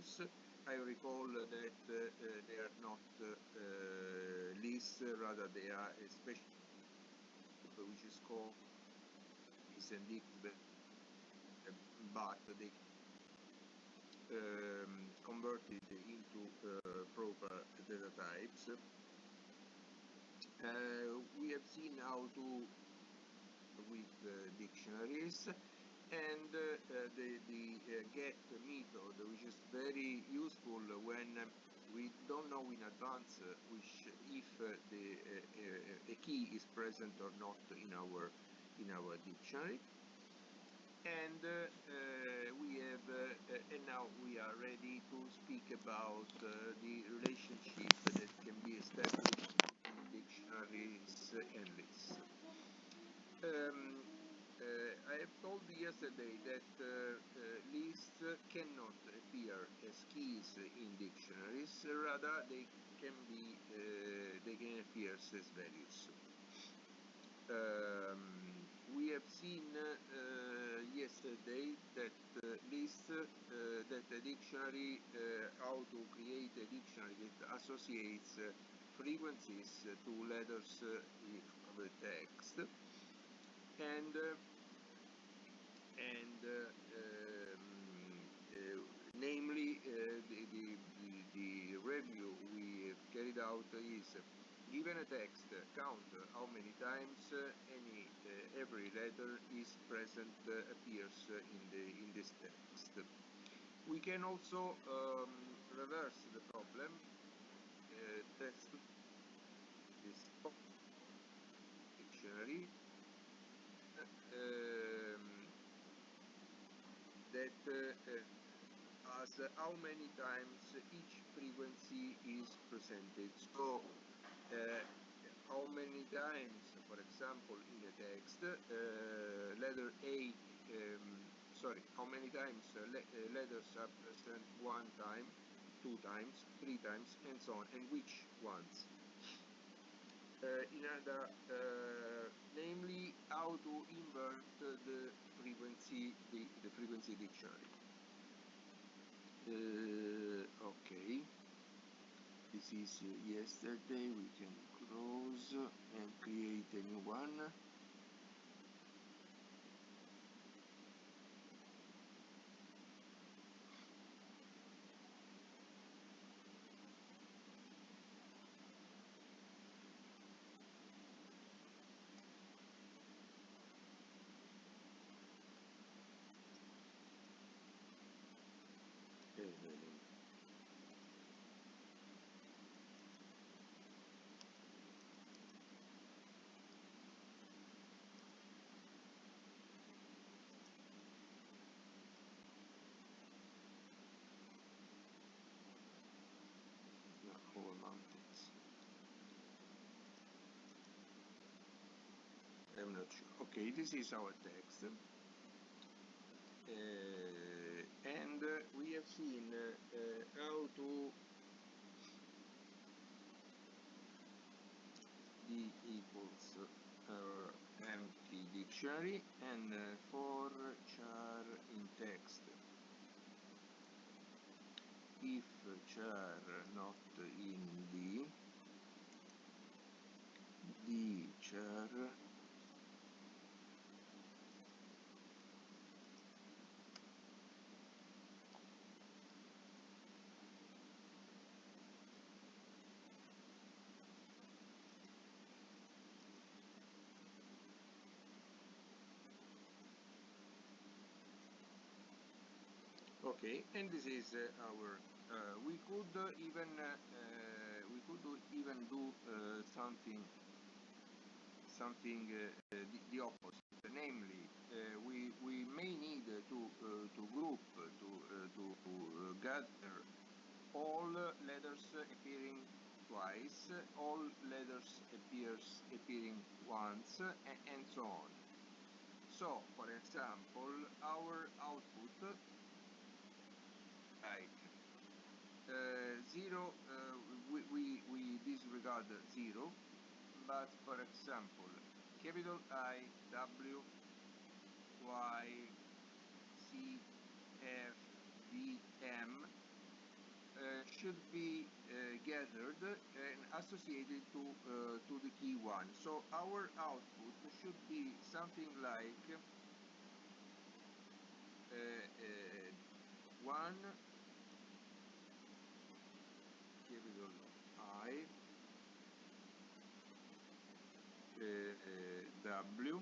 values. I recall that they are not lists, rather they are a special group which is called is indeed, but they converted into proper data types. We have seen how to with dictionaries, and the get method, which is very useful when we don't know in advance if a key is present or not in our dictionary. And we have and now we are ready to speak about the relationship that can be established in dictionaries and lists. I have told yesterday that lists cannot appear as keys in dictionaries. Rather, they can appear as values. We have seen yesterday that that a dictionary, how to create a dictionary that associates frequencies to letters of the text, and namely the review we have carried out is: given a text, count how many times every letter is present appears in this text. We can also reverse the problem. Test this dictionary that as how many times each frequency is presented. So how many times, for example, in a text, letter A, how many times letters are present 1 time, 2 times, 3 times, and so on, and which ones. Namely, how to invert the frequency dictionary. Okay. This is yesterday. We can close and create a new one. Over mountains. I'm not sure. Okay, this is our text. And we have seen how to D equals our empty dictionary, and for char in text, if char not in D char okay, and this is our. We could even do something the opposite. Namely, we may need to group to gather all letters appearing twice, all letters appearing once, and so on. So, for example, our output, like 0, we disregard 0, but for example, capital I, W, Y, C, F, D, M, should be gathered and associated to the key 1. So our output should be something like 1 capital I W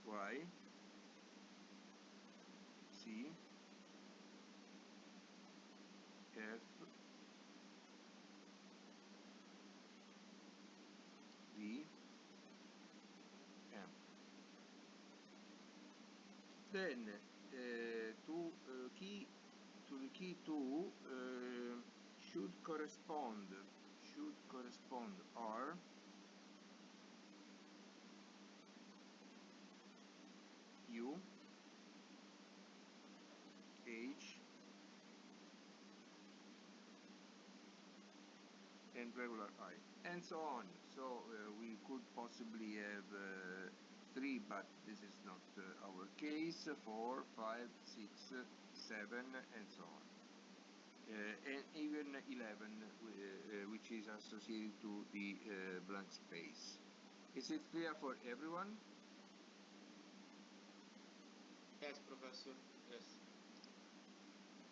Y C F V M. Then to the key 2 should correspond R U H and regular I, and so on. So we could possibly have 3, but this is not our case, 4, 5, 6, 7, and so on. And even 11, which is associated to the blank space. Is it clear for everyone? Yes, Professor. Yes.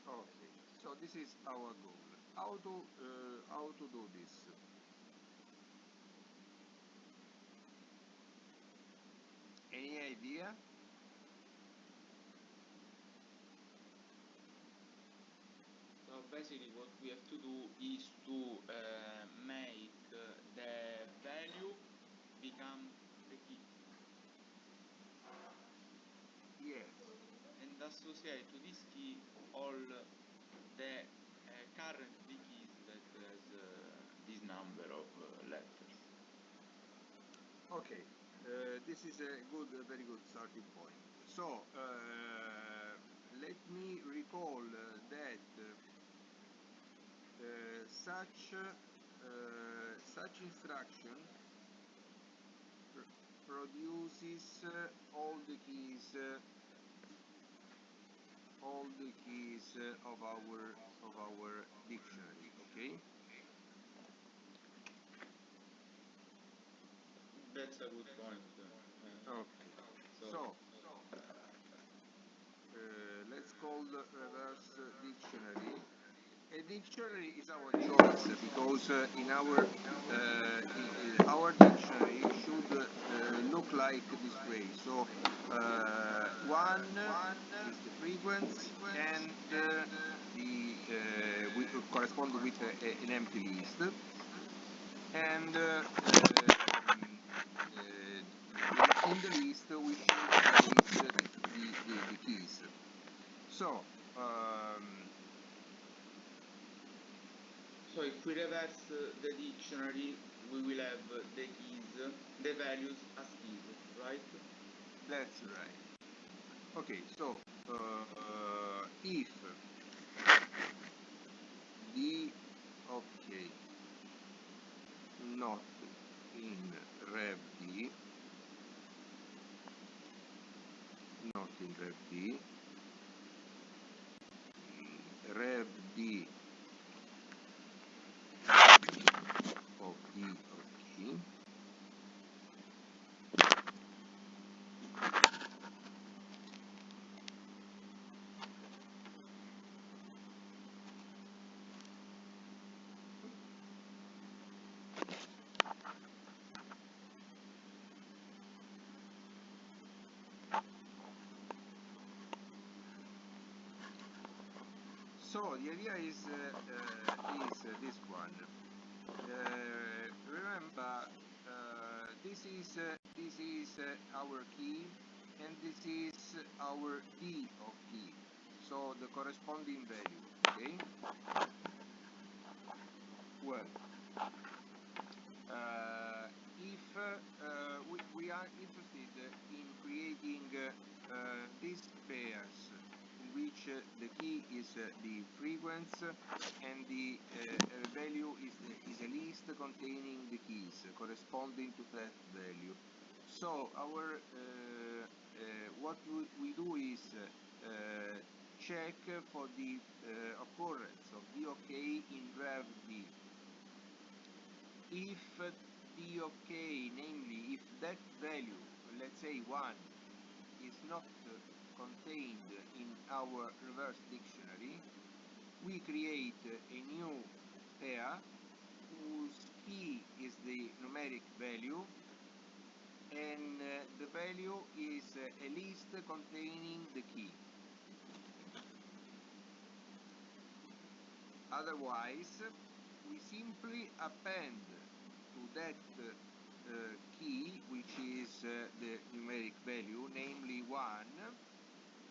Okay. So this is our goal. How to do this? Any idea? So basically what we have to do is to make the value become the key. Yes. And associate to this key all the current keys that has this number of letters. Okay. This is a very good starting point. So let me recall that such instruction produces all the keys of our dictionary. Okay. That's a good point. Okay. So let's call the reverse dictionary. A dictionary is our choice because in our dictionary should look like this way. So 1 is the frequency, and we correspond with an empty list, and in the list we should place the keys. So so if we reverse the dictionary, we will have the keys, the values as keys, right? That's right. Okay, so if the not in rev D, rev D of D of key, so the idea is this one. Remember, this is our key, and this is our D of key. So the corresponding value. Okay. Well, if we are interested in creating these pairs in which the key is the frequency and the value is a list containing the keys corresponding to that value. So our what we do is check check for the occurrence of DOK in rev D. If DOK, namely if that value, let's say 1, is not contained in our reverse dictionary, we create a new pair whose key is the numeric value, and the value is a list containing the key. Otherwise, we simply append to that key, which is the numeric value, namely 1,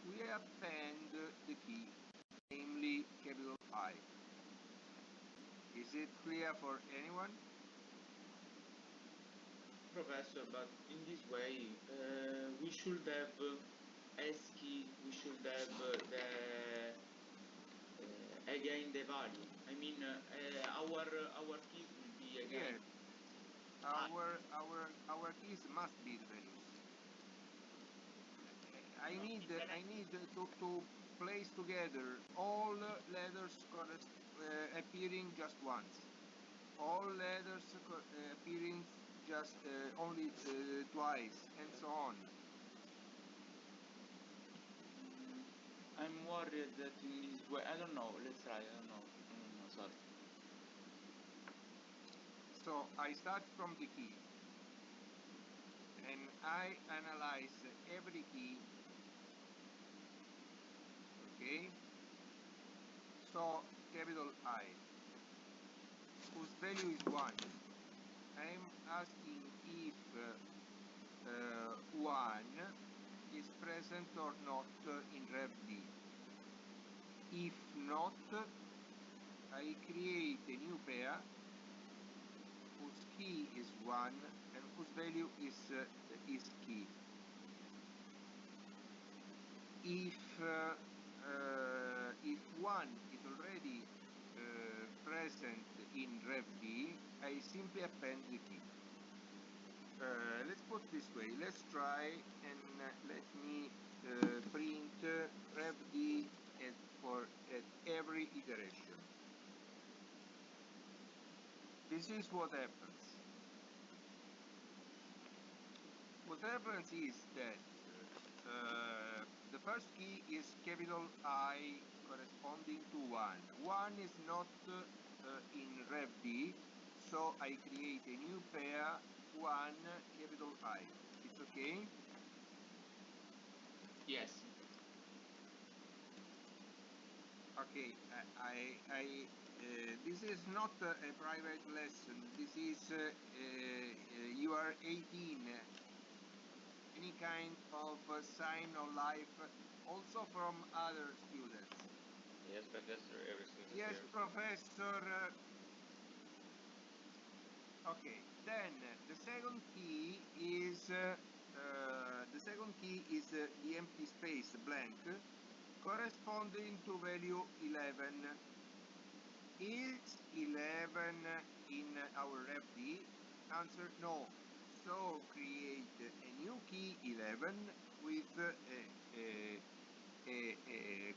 we append the key, namely capital I. Is it clear for anyone? Professor, but in this way, we should have S key, we should have the again the value. I mean, our keys will be again. Yes. Our keys must be the values. I need to place together all letters appearing just once. All letters appearing just only twice, and so on. I'm worried that in this way, I don't know, let's try, I don't know, sorry. So I start from the key, and I analyze every key, okay? So capital I, whose value is 1. I'm asking if 1 is present or not in rev D. If not, I create a new pair whose key is 1 and whose value is key. If 1 is already present in rev D, I simply append the key. Let's put this way. Let's try and let me print rev D at every iteration. This is what happens. What happens is that the first key is capital I corresponding to 1. 1 is not in rev D, so I create a new pair 1 capital I. It's okay? Yes. Okay, this is not a private lesson. This is you are 18. Any kind of sign of life, also from other students. Yes, Professor, every student. Yes, here. Professor. Okay, then the second key is the empty space blank, corresponding to value 11. Is 11 in our rev D? Answer no. So create a new key 11 with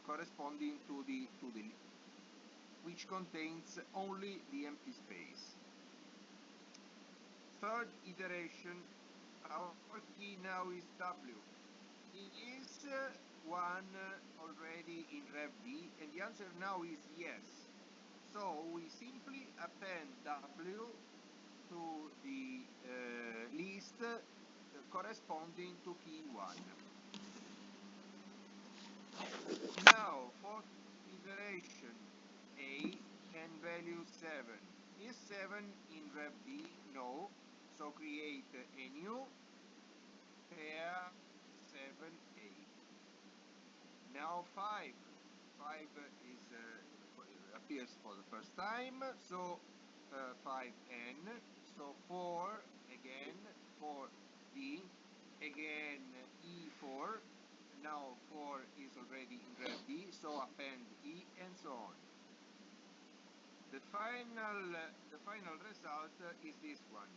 corresponding to the which contains only the empty space. Third iteration, our key now is W. Is 1 already in rev D? And the answer now is yes. So we simply append W to the list corresponding to key 1. Now, fourth iteration, A and value 7. Is 7 in rev D? No. So create a new pair 7A. Now 5. 5 is appears for the first time, so 5N. So 4 again, 4D, again E4. Now 4 is already in rev D, so append E, and so on. The final result is this one.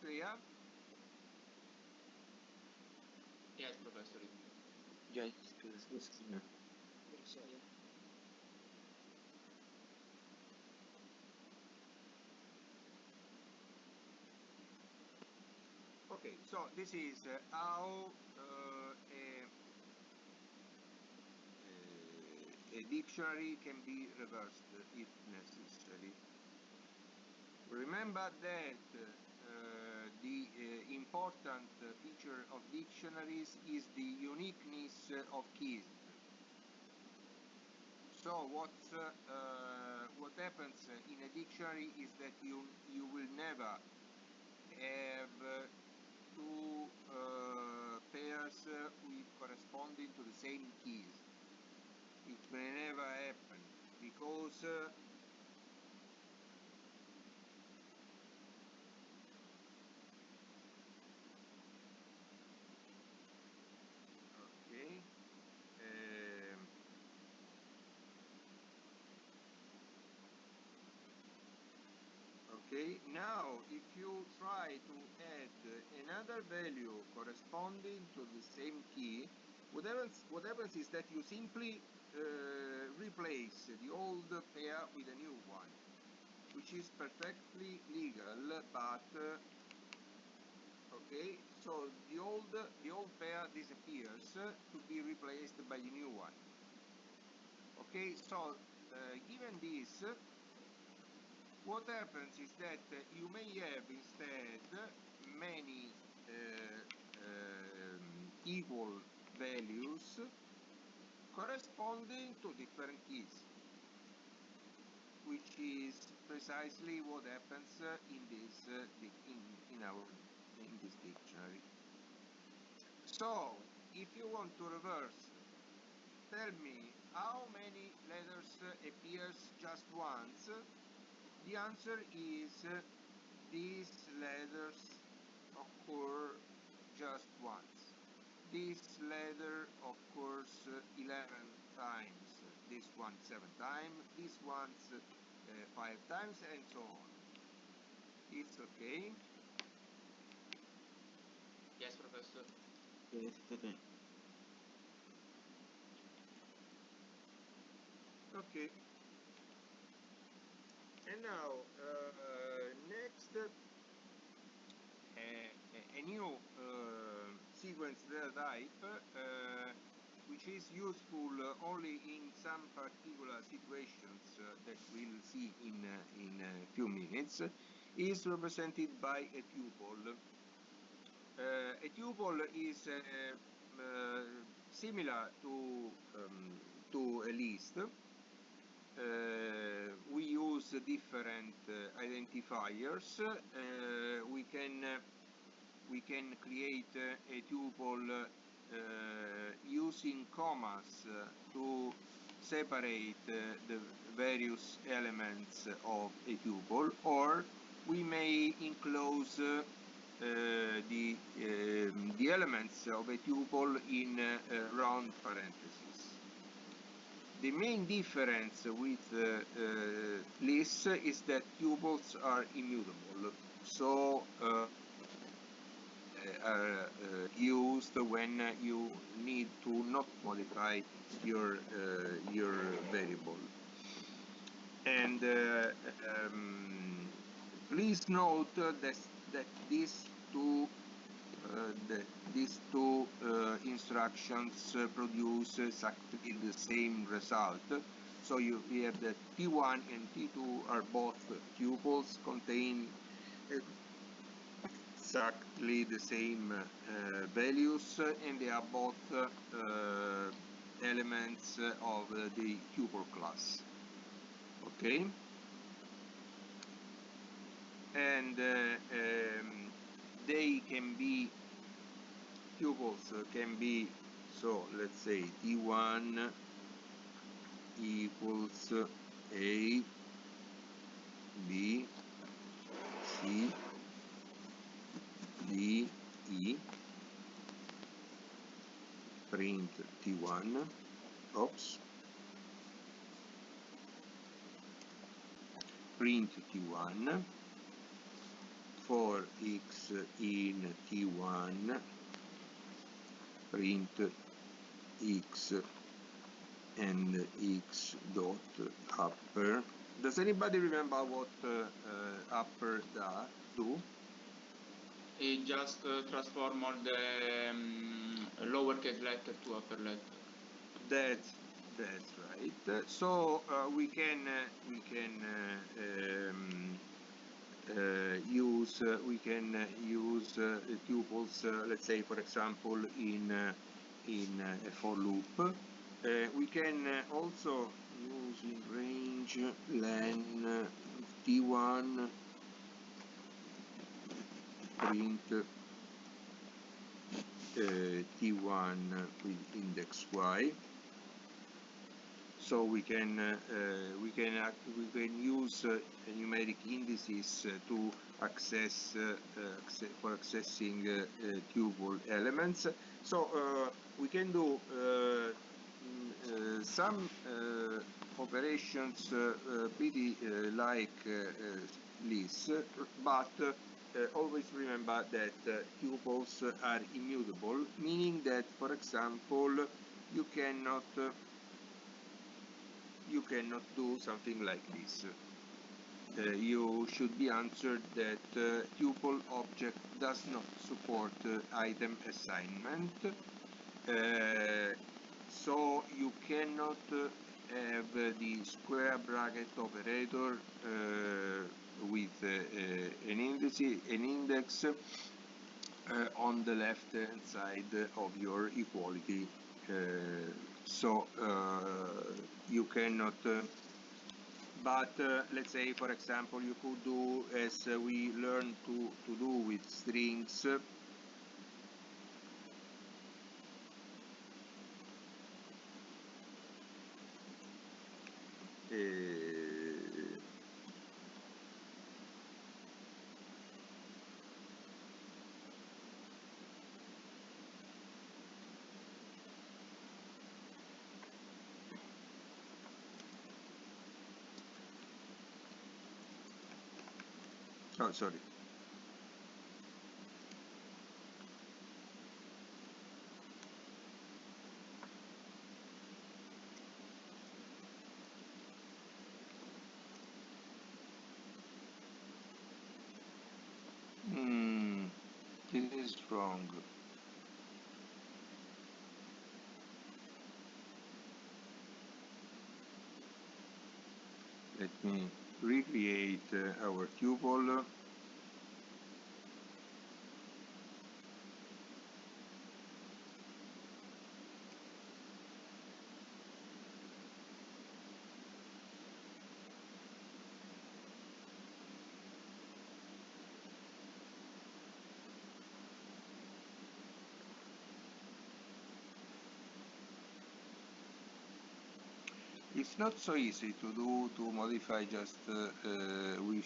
clear? Yes, Professor. Yeah, it's clear. Okay, so this is how a dictionary can be reversed if necessary. Remember that the important feature of dictionaries is the uniqueness of keys. So what happens in a dictionary is that you will never have two pairs with corresponding to the same keys. It may never happen because okay. Okay, now if you try to add another value corresponding to the same key, what happens is that you simply replace the old pair with a new one, which is perfectly legal, but okay, so the old pair disappears to be replaced by the new one. Okay, so given this, what happens is that you may have instead many equal values corresponding to different keys, which is precisely what happens in this in this dictionary. So, if you want to reverse, tell me how many letters appears just once. The answer is these letters occur just once. This letter occurs 11 times. This one 7 times. This one 5 times, and so on. It's okay? Yes, Professor. Yes, it's okay. Okay. And now, next, a new sequence data type, which is useful only in some particular situations that we'll see in a few minutes, is represented by a tuple. A tuple is similar to a list. We use different identifiers. We can create a tuple using commas to separate the various elements of a tuple, or we may enclose the elements of a tuple in round parentheses. The main difference with lists is that tuples are immutable, so are used when you need to not modify your variable. And please note that these two instructions produce exactly the same result. So you have that T1 and T2 are both tuples, contain exactly the same values, and they are both elements of the tuple class. Okay? And they can be tuples can be, so let's say T1 equals A, B, C, D, E, print T1, oops, print T1 for x in T1, print x and x dot upper. Does anybody remember what upper do? It just transform all the lowercase letter to upper letter. That's right. So we can use tuples. Let's say, for example, in a for loop. We can also use in range len T1 print T1 with index y. So we can use numeric indices to for accessing tuple elements. So we can do some operations pretty like this, but always remember that tuples are immutable, meaning that, for example, you cannot do something like this. You should be answered that tuple object does not support item assignment, so you cannot have the square bracket operator with an index on the left hand side of your equality. So you cannot, but let's say, for example, you could do as we learned to do with strings. Oh, sorry. It is wrong. Let me recreate our tuple. It's not so easy to modify just we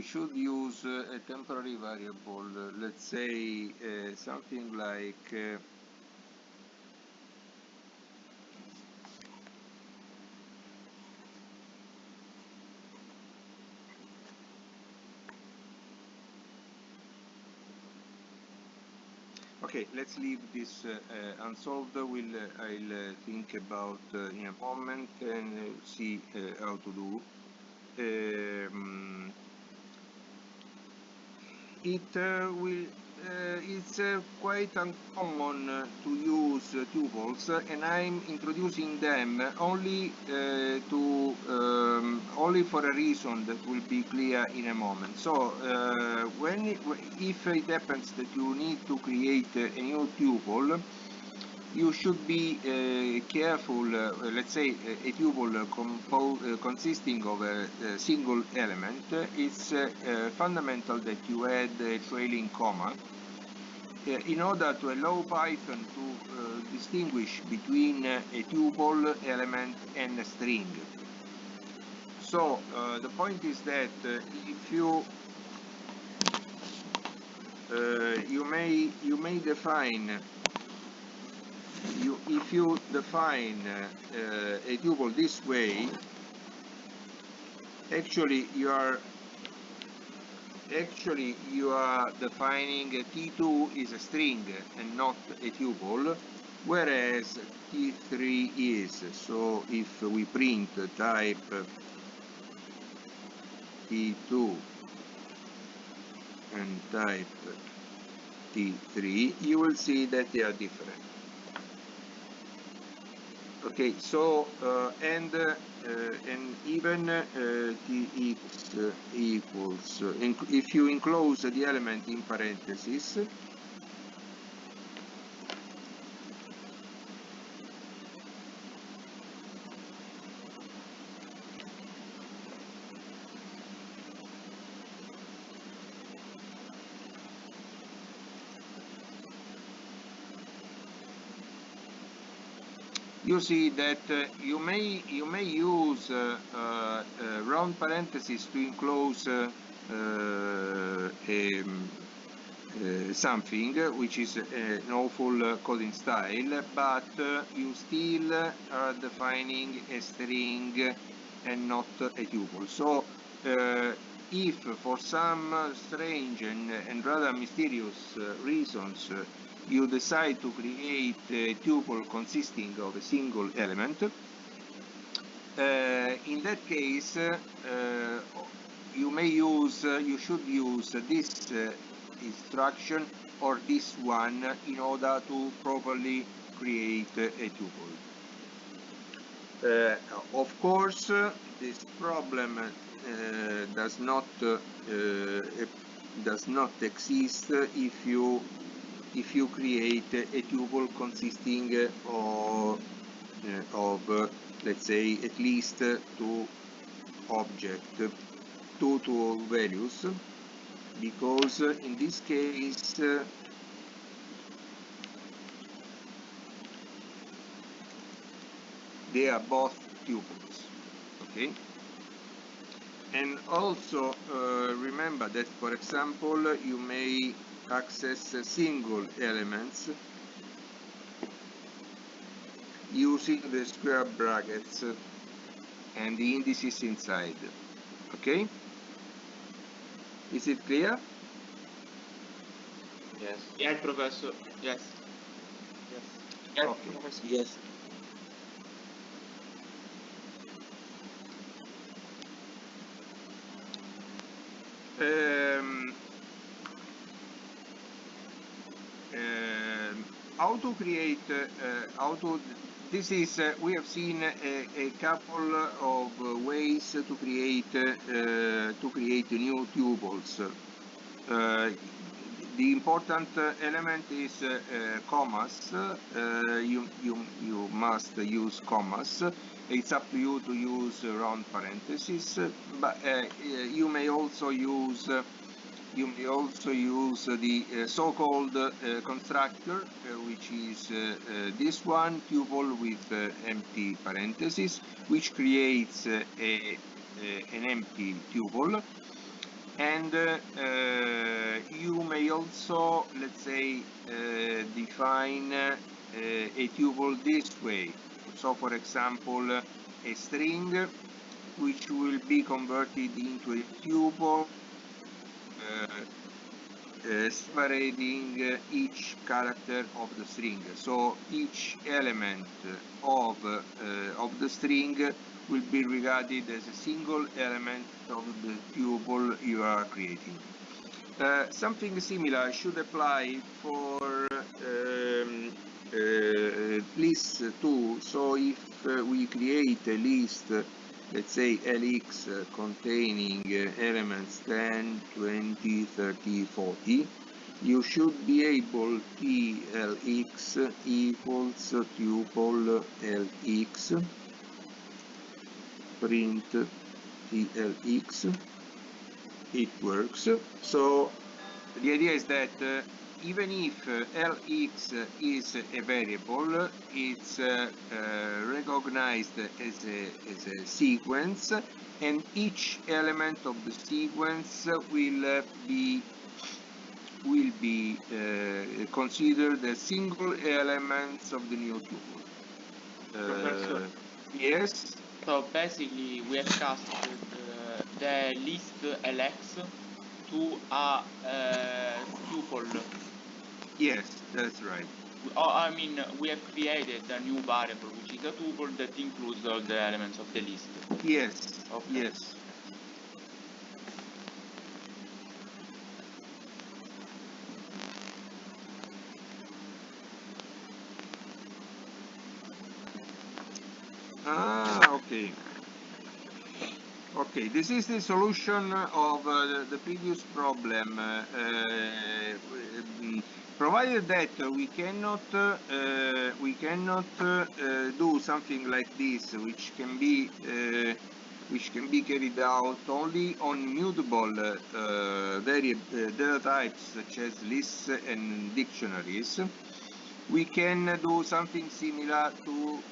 should use a temporary variable, let's say something like okay, let's leave this unsolved. I'll think about in a moment and see how to do. It's quite uncommon to use tuples, and I'm introducing them only only for a reason that will be clear in a moment. So if it happens that you need to create a new tuple, you should be careful. Let's say a tuple consisting of a single element. It's fundamental that you add a trailing comma in order to allow Python to distinguish between a tuple element and a string. So the point is that if you you may define if you define a tuple this way, actually you are defining T2 is a string and not a tuple, whereas T3 is. So if we print type T2 and type T3, you will see that they are different. Okay, so and even Tx equals, if you enclose the element in parentheses, you see that you may use round parentheses to enclose something which is an awful coding style, but you still are defining a string and not a tuple. So if for some strange and rather mysterious reasons you decide to create a tuple consisting of a single element, in that case you should use this instruction or this one in order to properly create a tuple. Of course, this problem does not exist if you create a tuple consisting of let's say at least two values, because in this case they are both tuples. Okay, and also remember that, for example, you may access single elements using the square brackets and the indices inside. Okay, is it clear? Yes. Yes, Professor. Yes. Yes. Yes, Okay. Professor. Yes. How to create this is we have seen a couple of ways to create new tuples. The important element is commas. You must use commas. It's up to you to use round parentheses, but you may also use the so-called constructor, which is this one, tuple with empty parentheses, which creates an empty tuple. And you may also, let's say, define a tuple this way. So, for example, a string which will be converted into a tuple, separating each character of the string. So each element of the string will be regarded as a single element of the tuple you are creating. Something similar should apply for lists too. So if we create a list, let's say LX, containing elements 10, 20, 30, 40, you should be able TLX equals tuple LX, print TLX. It works. So the idea is that even if LX is a variable, it's recognized as a sequence, and each element of the sequence will be will be considered as single elements of the new tuple. Professor. Yes. So basically, we have casted the list LX to a tuple. Yes, that's right. I mean, we have created a new variable, which is a tuple that includes all the elements of the list. Yes. Okay. Yes. Okay. Okay, this is the solution of the previous problem. Provided that we cannot do something like this, which can be carried out only on mutable data types such as lists and dictionaries. We can do something similar to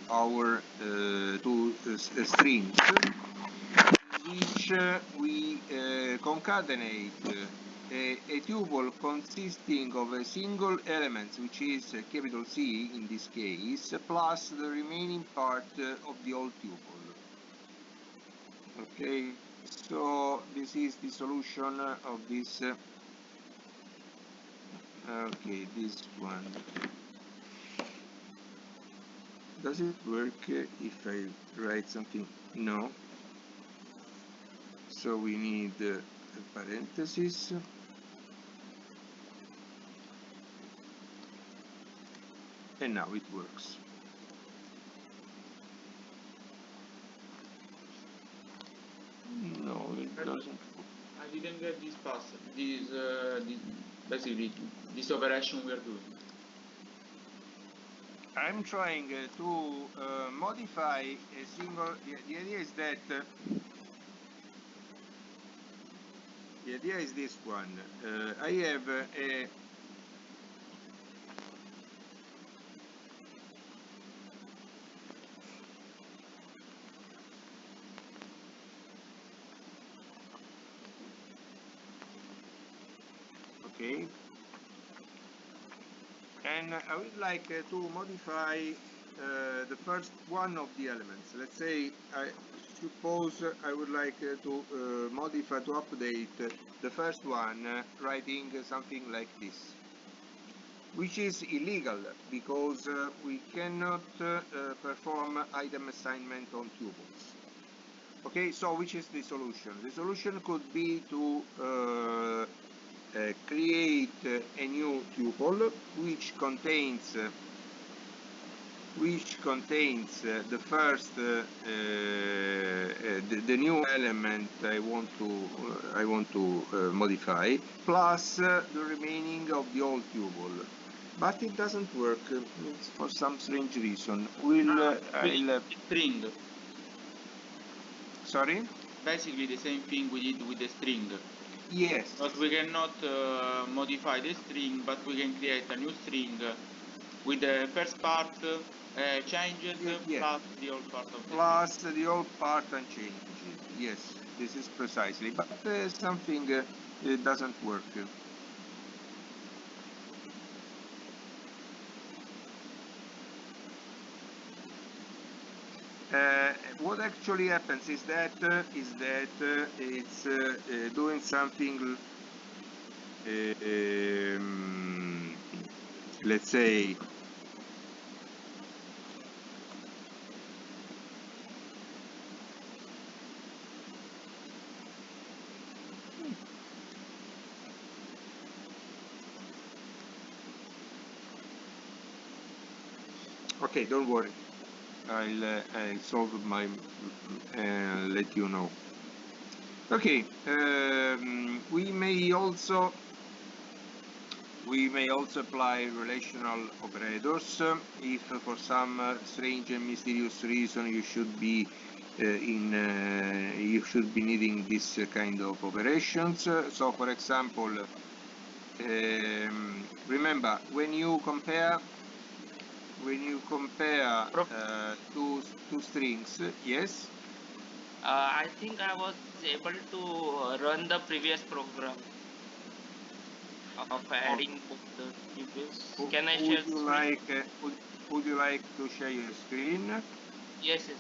our strings, which we concatenate a tuple consisting of a single element, which is capital C in this case, plus the remaining part of the whole tuple. Okay, so this is the solution of this. Okay, this one. Does it work if I write something? No. So we need a parenthesis. And now it works. No, it doesn't. I didn't get this pass. Basically this operation we are doing. I'm trying to modify a single. The idea is that the idea is this one. I have a okay, and I would like to modify the first one of the elements. Let's say I suppose I would like to modify, to update the first one, writing something like this, which is illegal because we cannot perform item assignment on tuples. Okay, so which is the solution? The solution could be to create a new tuple which contains the first the new element I want to modify, plus the remaining of the old tuple. But it doesn't work for some strange reason. String. Sorry? Basically the same thing we did with the string. Yes. But we cannot modify the string, but we can create a new string with the first part changed, plus the old part of the plus string. The old part unchanged. Yes, this is precisely. But something it doesn't work. What actually happens is that it's doing something. Let's say. Okay, don't worry. I'll solve my let you know. Okay, we may also apply relational operators if for some strange and mysterious reason you should be needing this kind of operations. So for example, remember when you compare two strings, yes? I think I was able to run the previous program. of adding the tuples. Can I share Would the you screen? like would you like to share your screen? Yes, yes.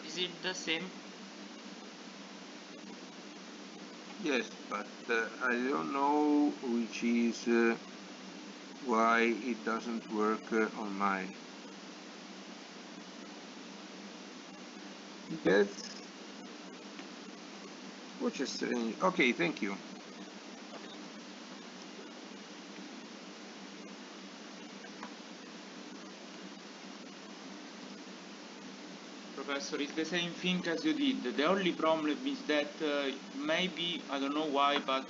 Is it the same? Yes, but I don't know which is why it doesn't work on mine. Yes. Which is strange. Okay, thank you. Professor, it's the same thing as you did. The only problem is that maybe, I don't know why, but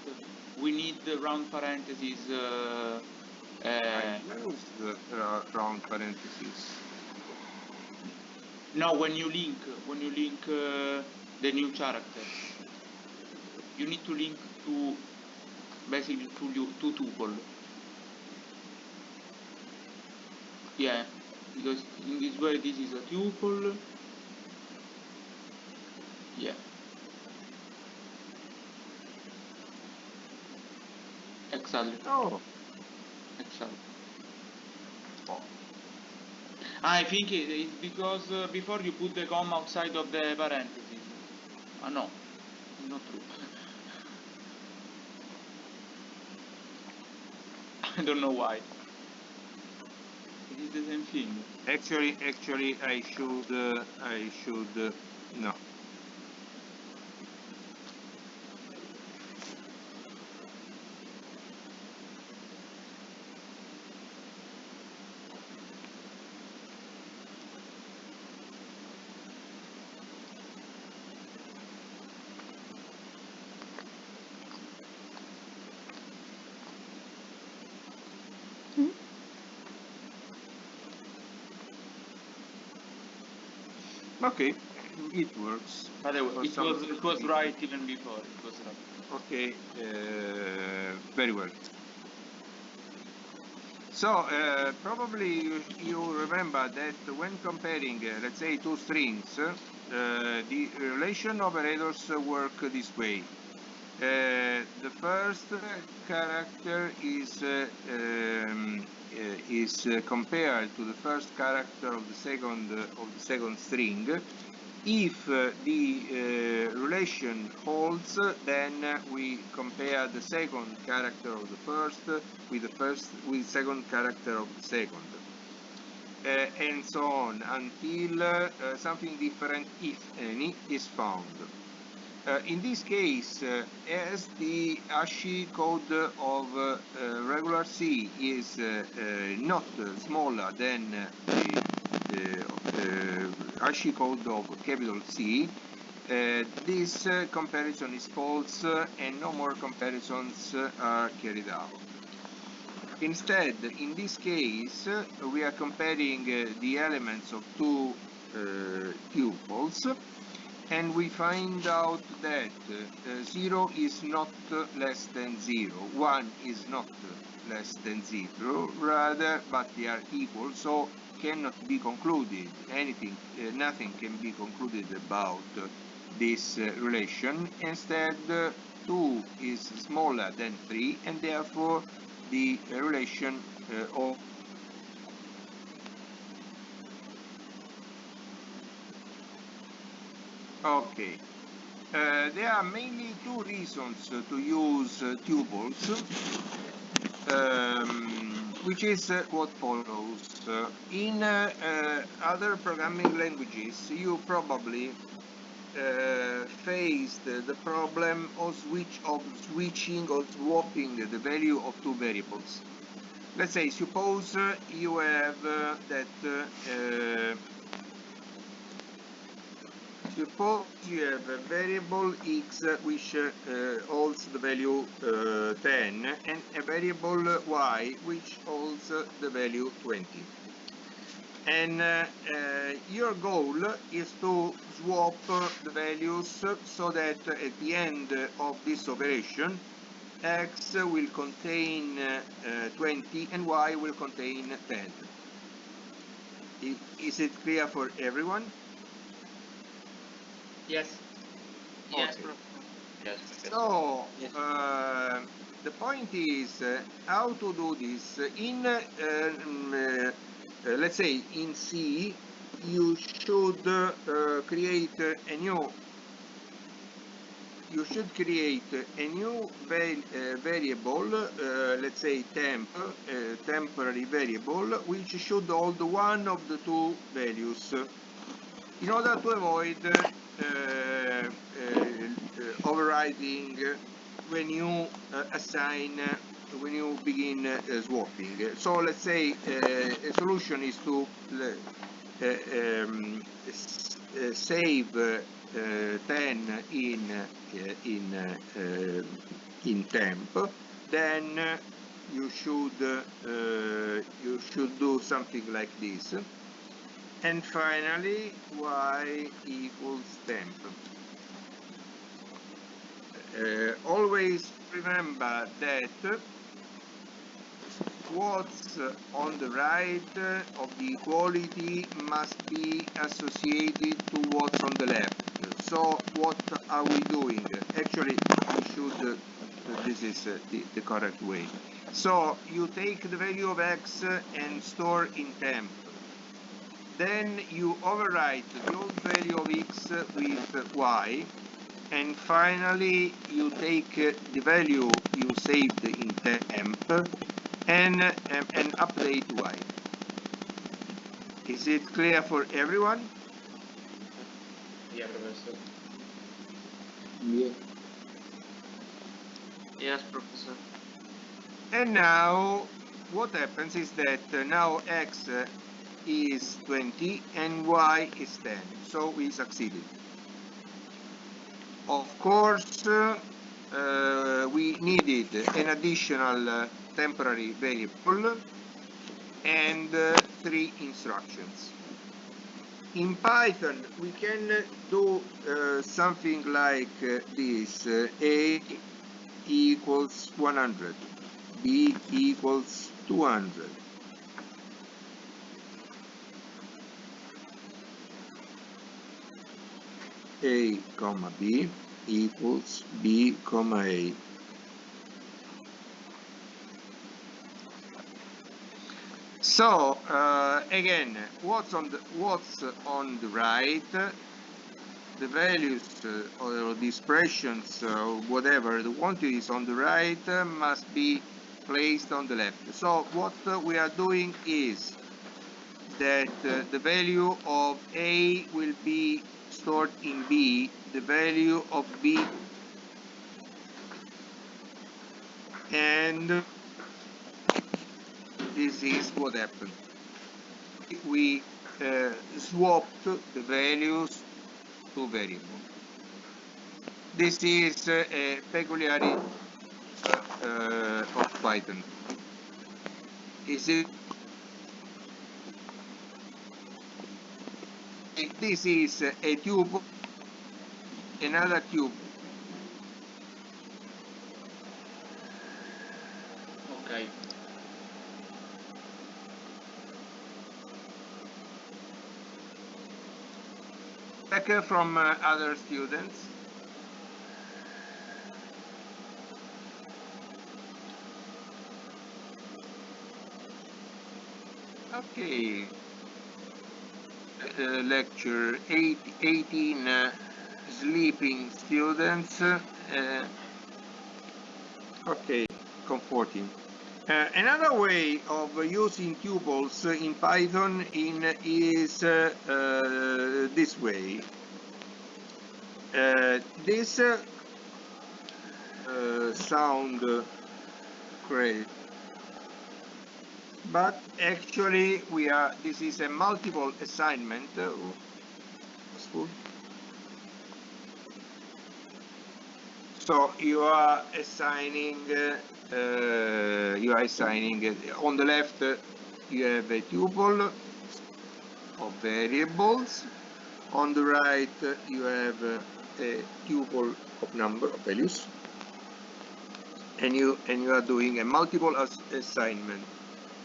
we need the round parentheses. I use the round parentheses. No, when you link the new characters, you need to link to basically to tuple. Yeah, because in this way this is a tuple. Yeah. Exactly. Oh. Exactly. I think it's because before you put the comma outside of the parentheses. No, not true. I don't know why. It is the same thing. Actually, I should no. Okay, it works. It was right even before. It was right. Okay, very well. So probably you remember that when comparing, let's say, two strings, the relation operators work this way. The first character is compared to the first character of the second string. If the relation holds, then we compare the second character of the first with the second character of the second, and so on until something different, if any, is found. In this case, as the ASCII code of regular C is not smaller than the ASCII code of capital C, this comparison is false and no more comparisons are carried out. Instead, in this case, we are comparing the elements of two tuples, and we find out that 0 is not less than 0, 1 is not less than 0, rather, but they are equal, so cannot be concluded, nothing can be concluded about this relation. Instead, 2 is smaller than 3, and therefore the relation of okay. There are mainly two reasons to use tuples, which is what follows. In other programming languages, you probably faced the problem of switching or swapping the value of two variables. Let's say, suppose you have suppose you have a variable x which holds the value 10 and a variable y which holds the value 20. And your goal is to swap the values so that at the end of this operation x will contain 20 and y will contain 10. Is it clear for everyone? Yes. Yes, Okay. Professor. Yes, Professor. So Yes. the point is how to do this. In let's say in C, you should create a new. You should create a new variable, let's say temp, temporary variable, which should hold one of the two values, in order to avoid overriding when you assign, when you begin swapping. So let's say a solution is to save 10 in temp, then you should do something like this. And finally, y equals temp. Always remember that what's on the right of the equality must be associated to what's on the left. So what are we doing? Actually, we should, this is the correct way. So you take the value of x and store in temp. Then you overwrite the old value of x with y, and finally you take the value you saved in temp and update y. Is it clear for everyone? Yeah, Professor. Yeah. Yes, Professor. And now what happens is that now x is 20 and y is 10, so we succeeded. Of course, we needed an additional temporary variable and 3 instructions. In Python, we can do something like this: a equals 100, b equals 200. A comma b equals b comma a. So again, what's on the right, the values or the expressions or whatever, the quantities on the right must be placed on the left. So what we are doing is that the value of A will be stored in B, the value of B, and this is what happened. We swapped the values to variable. This is a peculiarity of Python. Is it? This is a tube, another tube. Okay. Back from other students. Okay. Lecture 18 sleeping students. Okay, comforting. Another way of using tuples in Python is this way. This sound great, but actually this is a multiple assignment. So you are assigning on the left you have a tuple of variables, on the right you have a tuple of number of values, and you are doing a multiple assignment.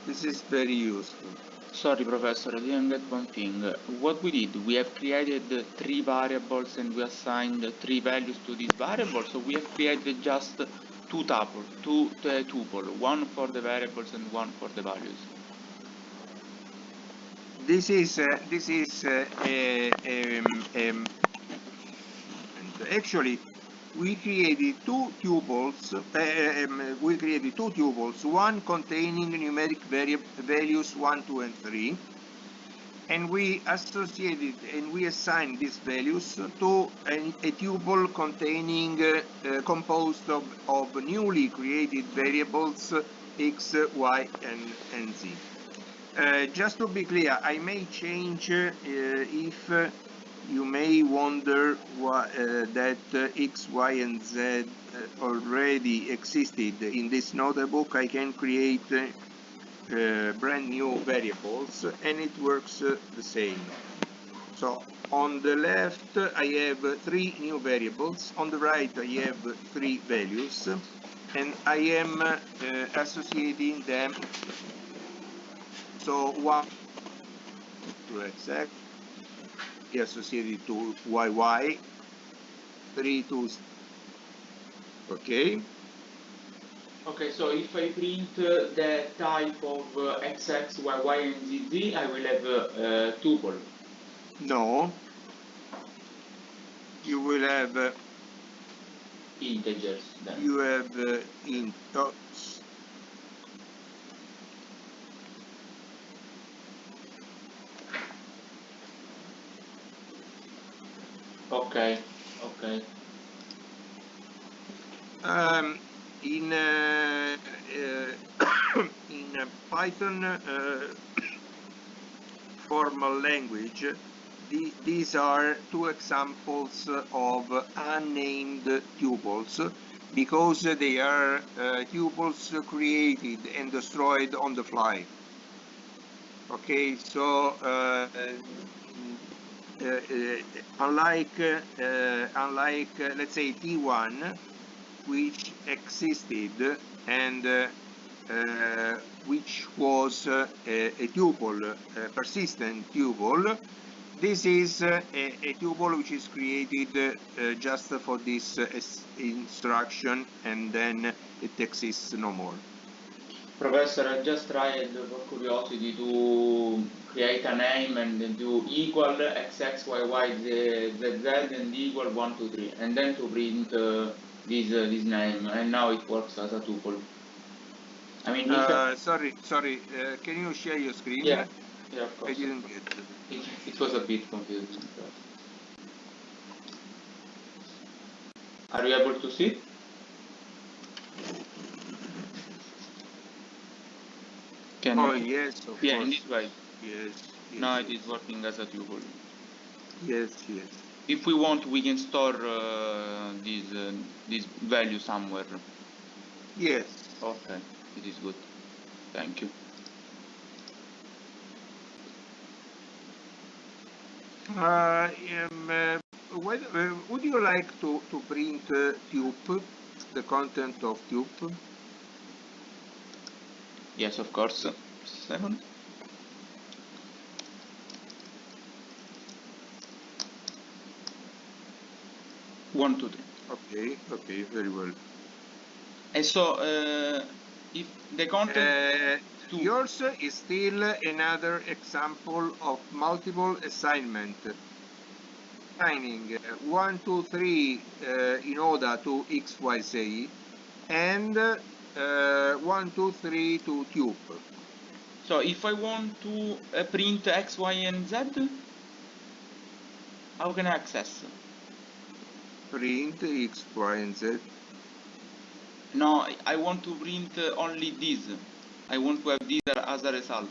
This is very useful. Sorry, Professor, I didn't get one thing. What we did, we have created 3 variables and we assigned 3 values to these variables, so we have created just two tuple, one for the variables and one for the values. This is actually we created two tuples. One containing numeric values 1, 2, and 3, and we associated and we assigned these values to a tuple containing composed of newly created variables x, y, and z. Just to be clear, I may change if you may wonder that x, y, and z already existed in this notebook. I can create brand new variables, and it works the same. So on the left I have 3 new variables, on the right I have 3 values, and I am associating them. So 1 to exact associated to yy, 3 to okay. Okay, so if I print the type of XX, YY, and ZZ, I will have a tuple. No, you will have Integers then. you have Okay, okay. In Python formal language, these are 2 examples of unnamed tuples, because they are tuples created and destroyed on the fly. Okay, so unlike let's say T1, which existed and which was a tuple, a persistent tuple, this is a tuple which is created just for this instruction, and then it exists no more. Professor, I just tried for curiosity to create a name and do equal XX, YY, ZZ and equal 1, 2, 3, and then to print this name, and now it works as a tuple. I mean, sorry, can you share your screen? Yeah, of course. I didn't get it. It was a bit confusing. Are you able to see? Can Oh, you? yes, of Yeah, course. in this way. Yes. Now it is working as a tuple. Yes. If we want, we can store this value somewhere. Yes. Okay, it is good. Thank you. Would you like to print tup, the content of tup? Yes, of course. 7. One, 2, 3. Okay, very well. And so, if the content yours is still another example of multiple assignment, assigning 1, 2, 3 in order to x, y, z, and 1, 2, 3 to tup. So if I want to print X, Y, and Z, how can I access? Print X, Y, and Z. No, I want to print only these. I want to have these as a result.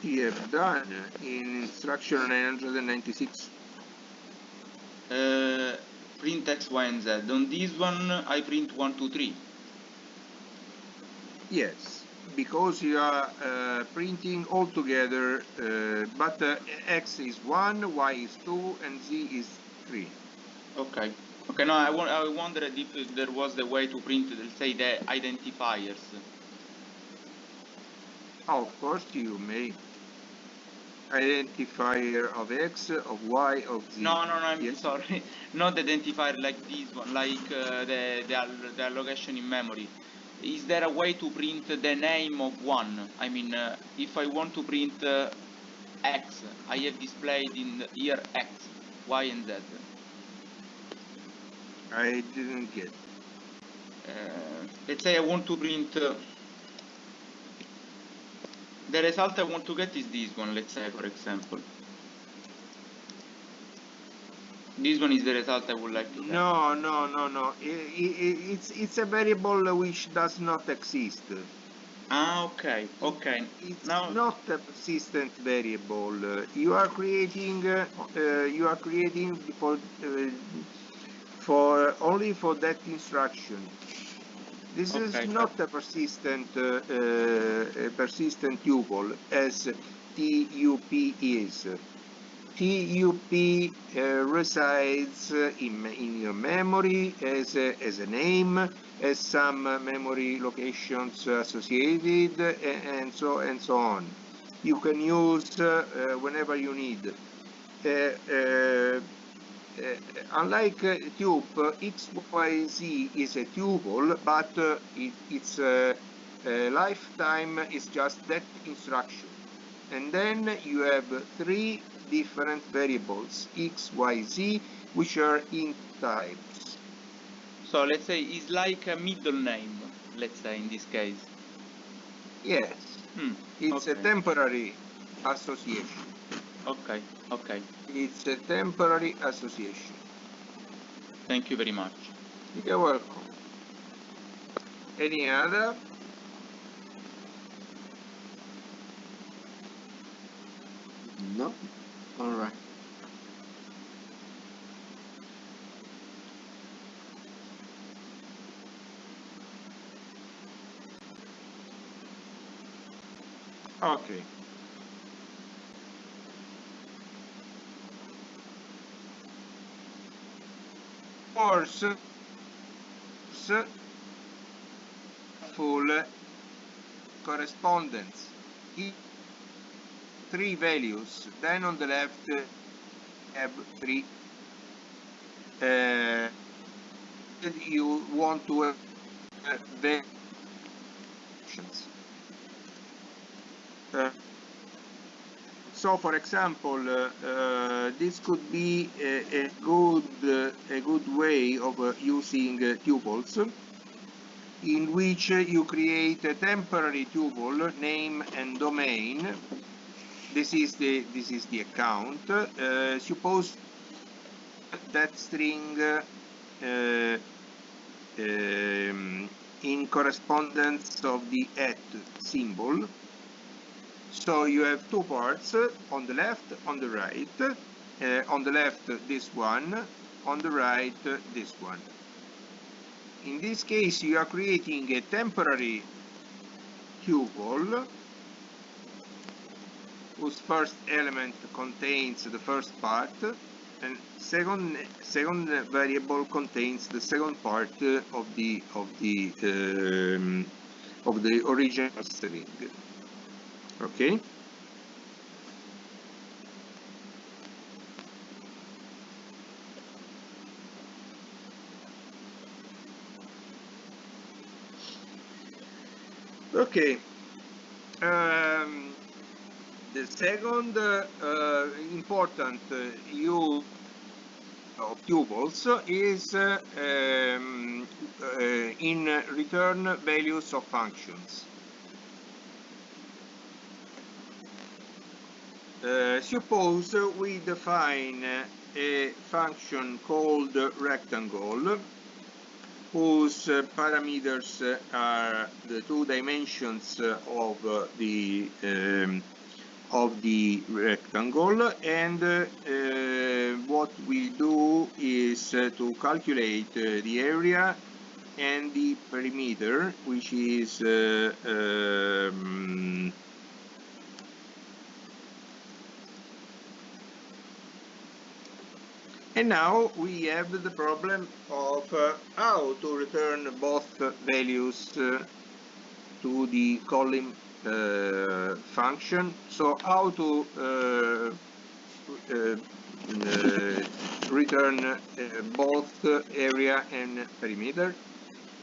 You have done in instruction 996. Print X, Y, and Z. On this one, I print 1, 2, 3. Yes, because you are printing all together, but X is 1, Y is 2, and Z is 3. Okay, Okay, no, I wondered if there was the way to print, let's say, the identifiers. Oh, of course you may. Identifier of X, of Y, of Z. No, I'm Yes. sorry. Not the identifier like this one, like the allocation in memory. Is there a way to print the name of one? I mean, if I want to print X, I have displayed in here X, Y, and Z. I didn't get. Let's say I want to print the result I want to get is this one, let's say, for example. This one is the result I would like to get. No. It's a variable which does not exist. Ah, okay. It's Now, not a persistent variable. You are creating for only for that instruction. This is okay, not a persistent tuple as TUP is. TUP resides in your memory as a name, as some memory locations associated, and so on. You can use whenever you need. Unlike tuple, XYZ is a tuple, but its lifetime is just that instruction. And then you have three different variables, X, Y, Z, which are int types. so let's say it's like a middle name, let's say in this case. Yes. It's a Okay. temporary association. Okay. It's a temporary association. Thank you very much. You're welcome. Any other? No. All right. Okay. Course full correspondence. Three values. Then on the left have three. You want to have variations. So, for example, this could be a good way of using tuples, in which you create a temporary tuple, name and domain. This is the account. Suppose that string in correspondence of the @ symbol. So you have two parts, on the left, on the right. On the left, this one. On the right, this one. In this case, you are creating a temporary tuple whose first element contains the first part, and second variable contains the second part of the original string. Okay. Okay. The second important use of tuples is in return values of functions. Suppose we define a function called rectangle, whose parameters are the two dimensions of the rectangle, and what we do is to calculate the area and the perimeter, which is And now we have the problem of how to return both values to the column function. So how to return both area and perimeter.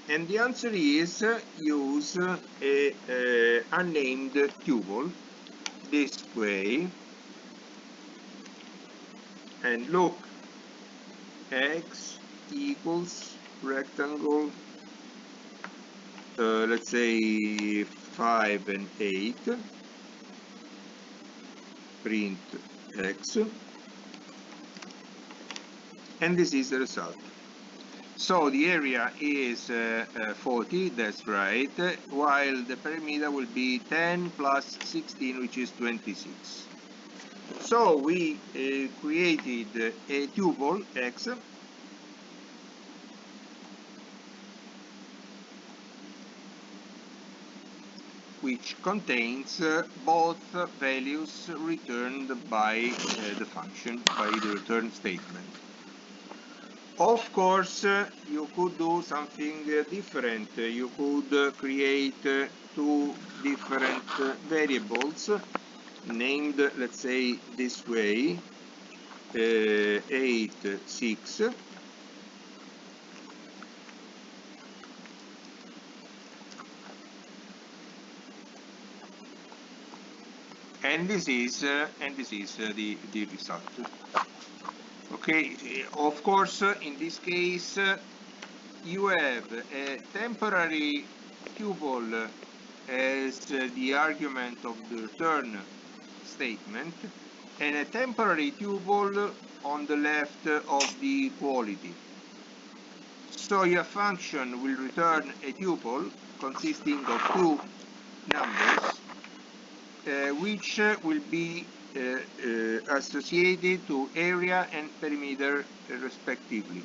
And the answer is use a unnamed tuple this way, and look, x equals rectangle, let's say 5 and 8, print x, and this is the result. So the area is 40, that's right, while the perimeter will be 10 plus 16, which is 26. So we created a tuple x which contains both values returned by the function, by the return statement. Of course, you could do something different. You could create two different variables named, let's say, this way, 8, 6. And this is the result. Okay, of course, in this case, you have a temporary tuple as the argument of the return statement, and a temporary tuple on the left of the equality. So your function will return a tuple consisting of two numbers, which will be associated to area and perimeter respectively,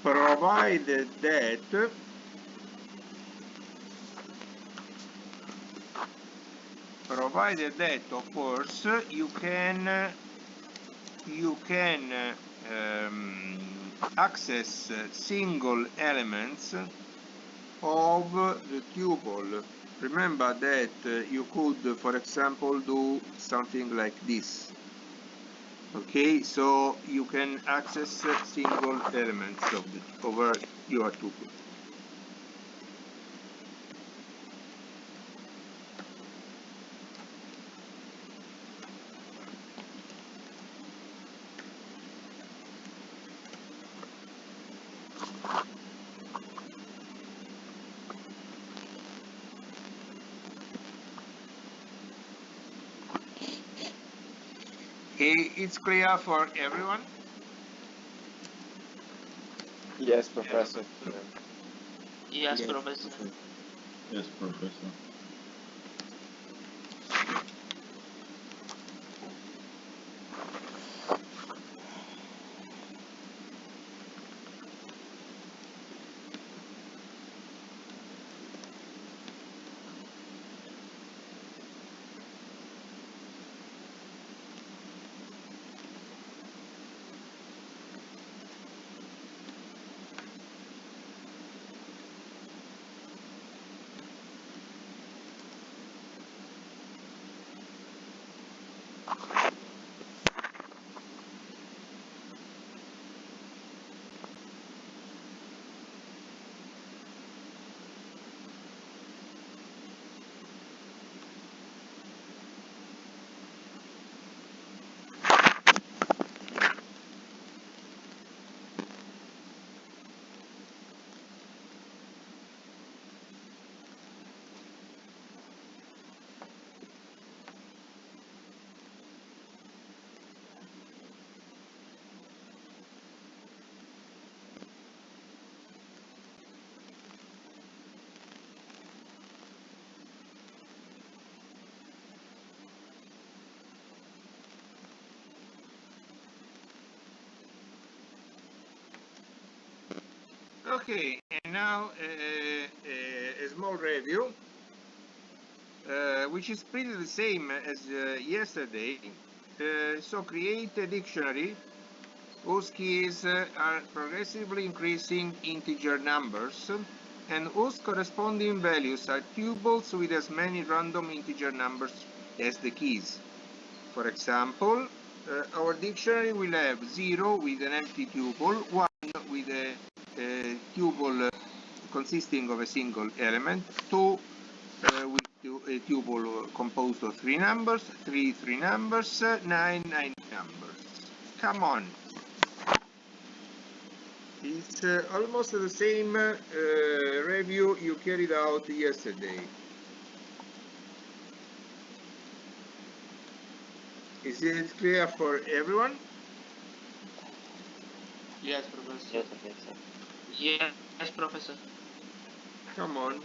provided that of course you can access single elements of the tuple. Remember that you could, for example, do something like this. Okay, so you can access single elements of over your tuple. It's clear for everyone? Yes, Professor. Yes, Professor. Yes, Professor. Okay, and now a small review, which is pretty the same as yesterday. So create a dictionary whose keys are progressively increasing integer numbers and whose corresponding values are tuples with as many random integer numbers as the keys. For example, our dictionary will have 0 with an empty tuple, 1 with a tuple consisting of a single element, 2 with a tuple composed of 3 numbers, 3 numbers, 9 numbers. Come on. It's almost the same review you carried out yesterday. Is it clear for everyone? Yes, Professor. Yes, Professor. Yes, Professor. Come on.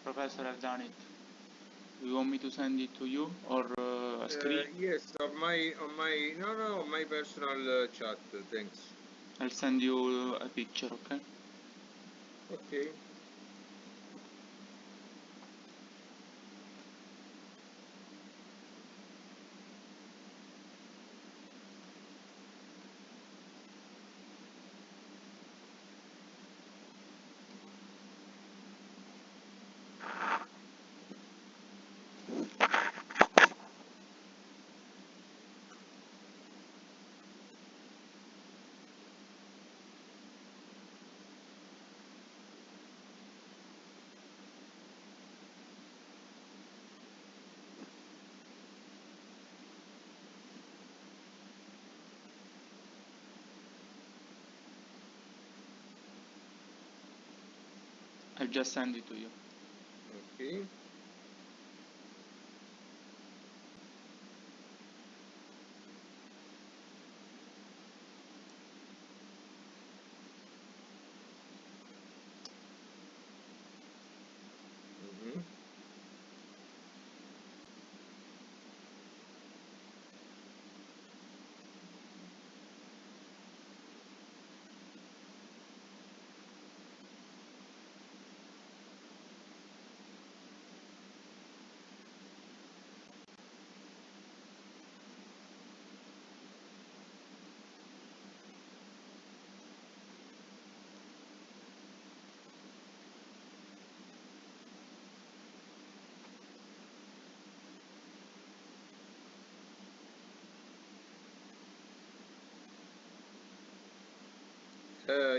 Professor, I've done it. You want me to send it to you or a screen? Yes, on my personal chat. Thanks. I'll send you a picture, okay? Okay. I'll just send it to you. Okay. Mhm.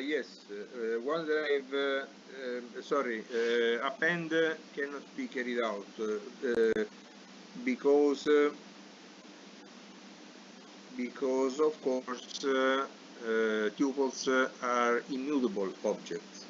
Yes, one drive, sorry, append cannot be carried out because of course tuples are immutable objects.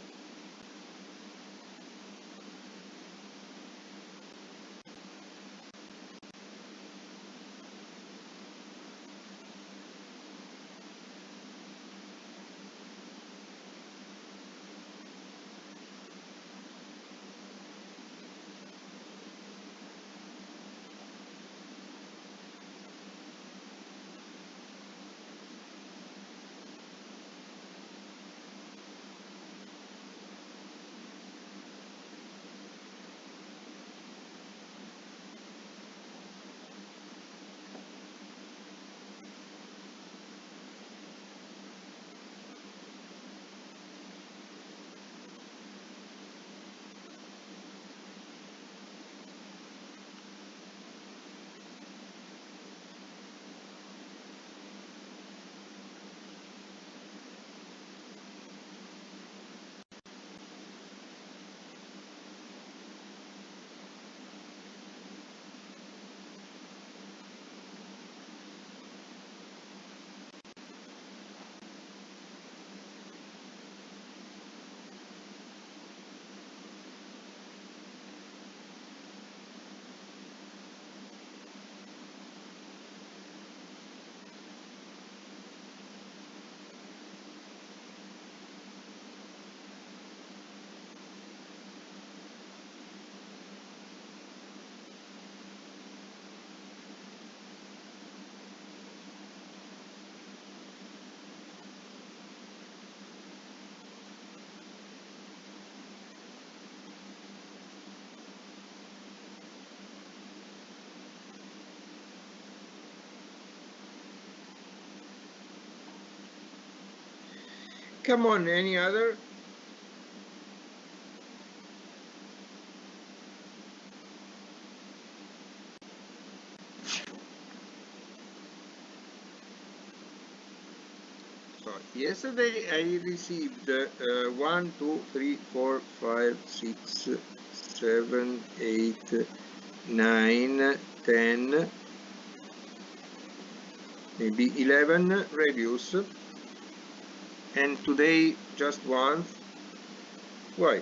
Come on, any other? So yesterday I received 1, 2, 3, 4, 5, 6, 7, 8, 9, 10, maybe 11 radius, and today just one. Why?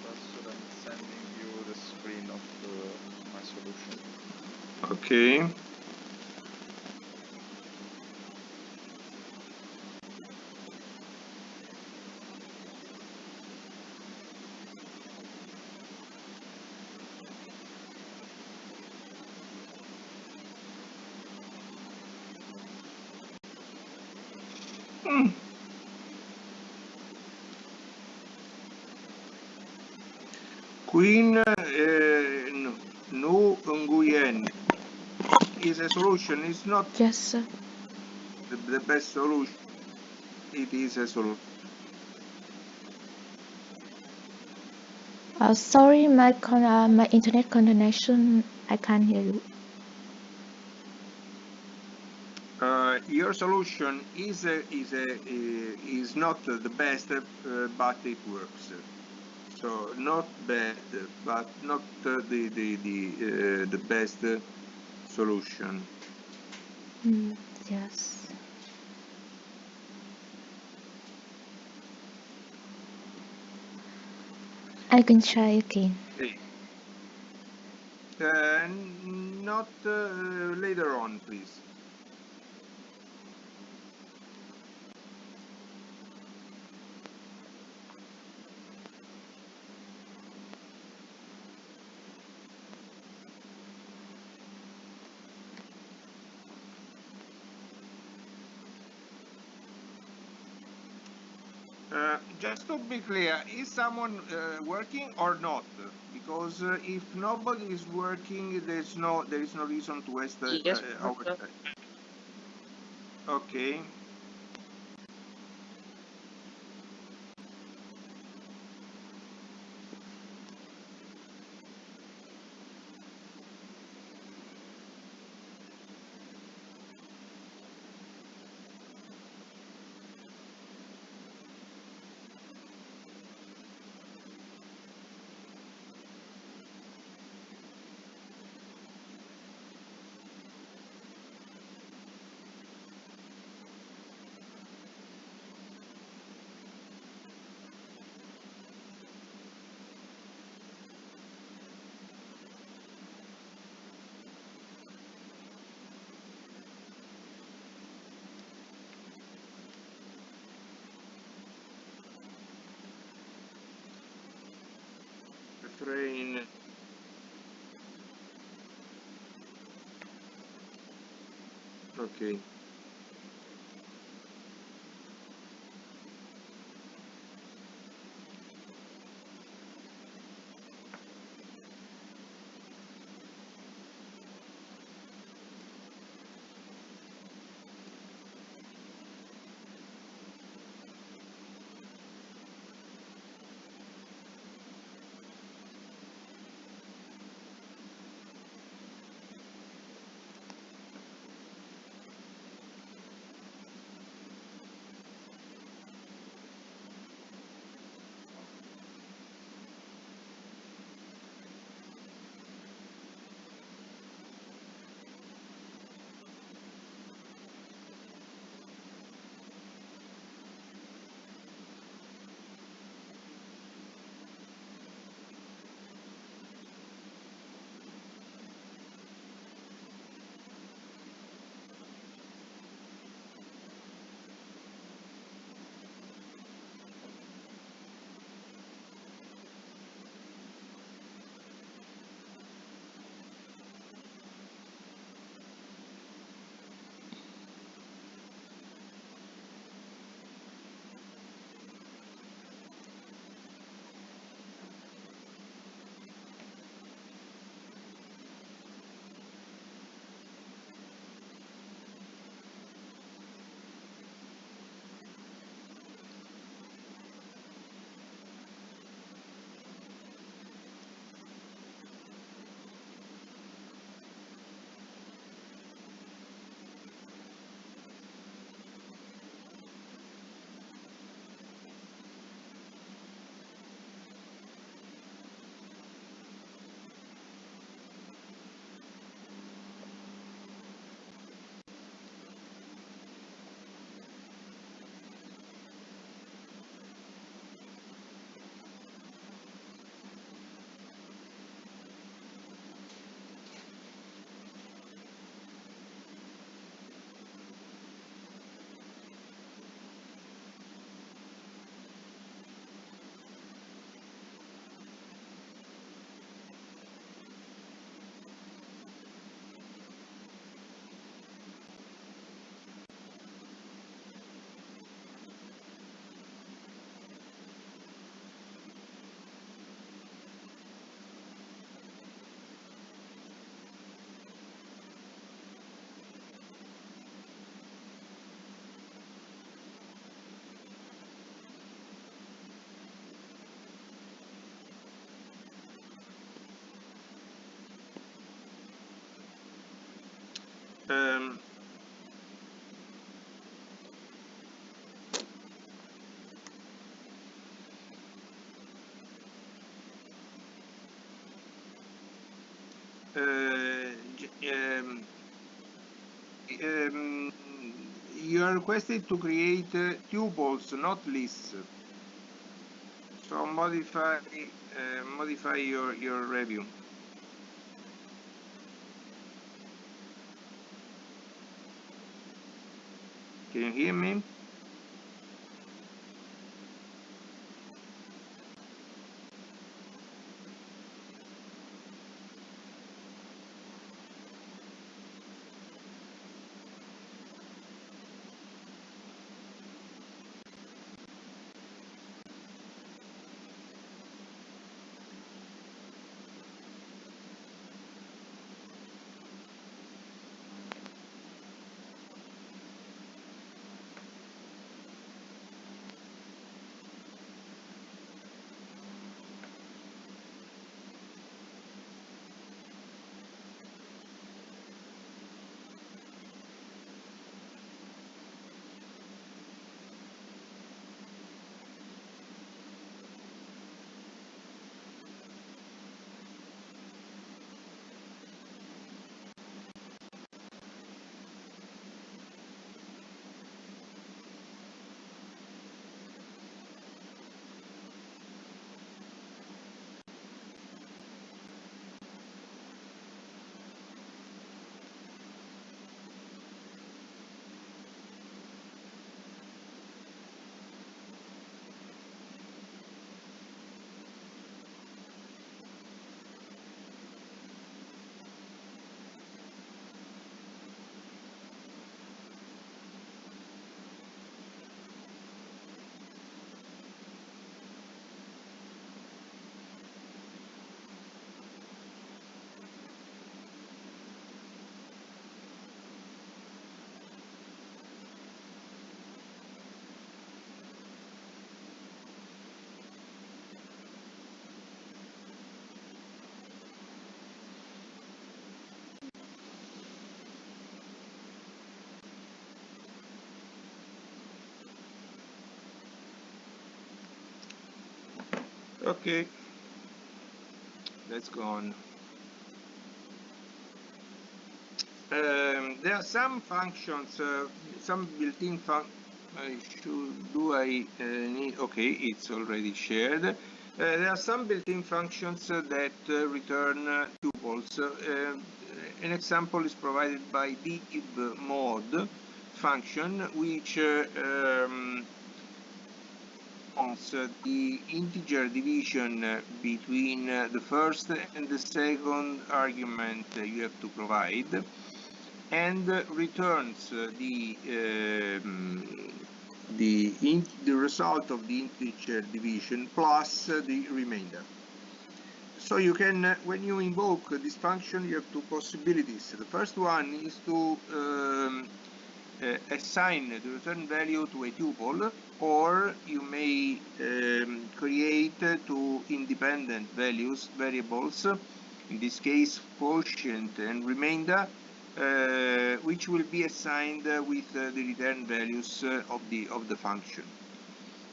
Professor, I'm sending you the screen of my solution. Okay. Queen Nu Nguyen is a solution. It's not Yes, sir. the best solution. It is a solution. Sorry, my internet connection, I can't hear you. Your solution is not the best, but it works. So not bad, but not the best solution. Yes. I can try again. Not later on, please. Just to be clear, is someone working or not? Because if nobody is working, there is no reason to waste Yes, our Professor. time. Okay. Okay. Um, you are requested to create tuples, not lists. So modify your review. Can you hear me? Okay, let's go on. There are some functions, some built-in need? Okay, it's already shared. There are some built-in functions that return tuples. An example is provided by divmod function, which wants the integer division between the first and the second argument you have to provide, and returns the result of the integer division plus the remainder. So you can, when you invoke this function, you have two possibilities. The first one is to assign the return value to a tuple, or you may create two independent variables, in this case quotient and remainder, which will be assigned with the return values of the function.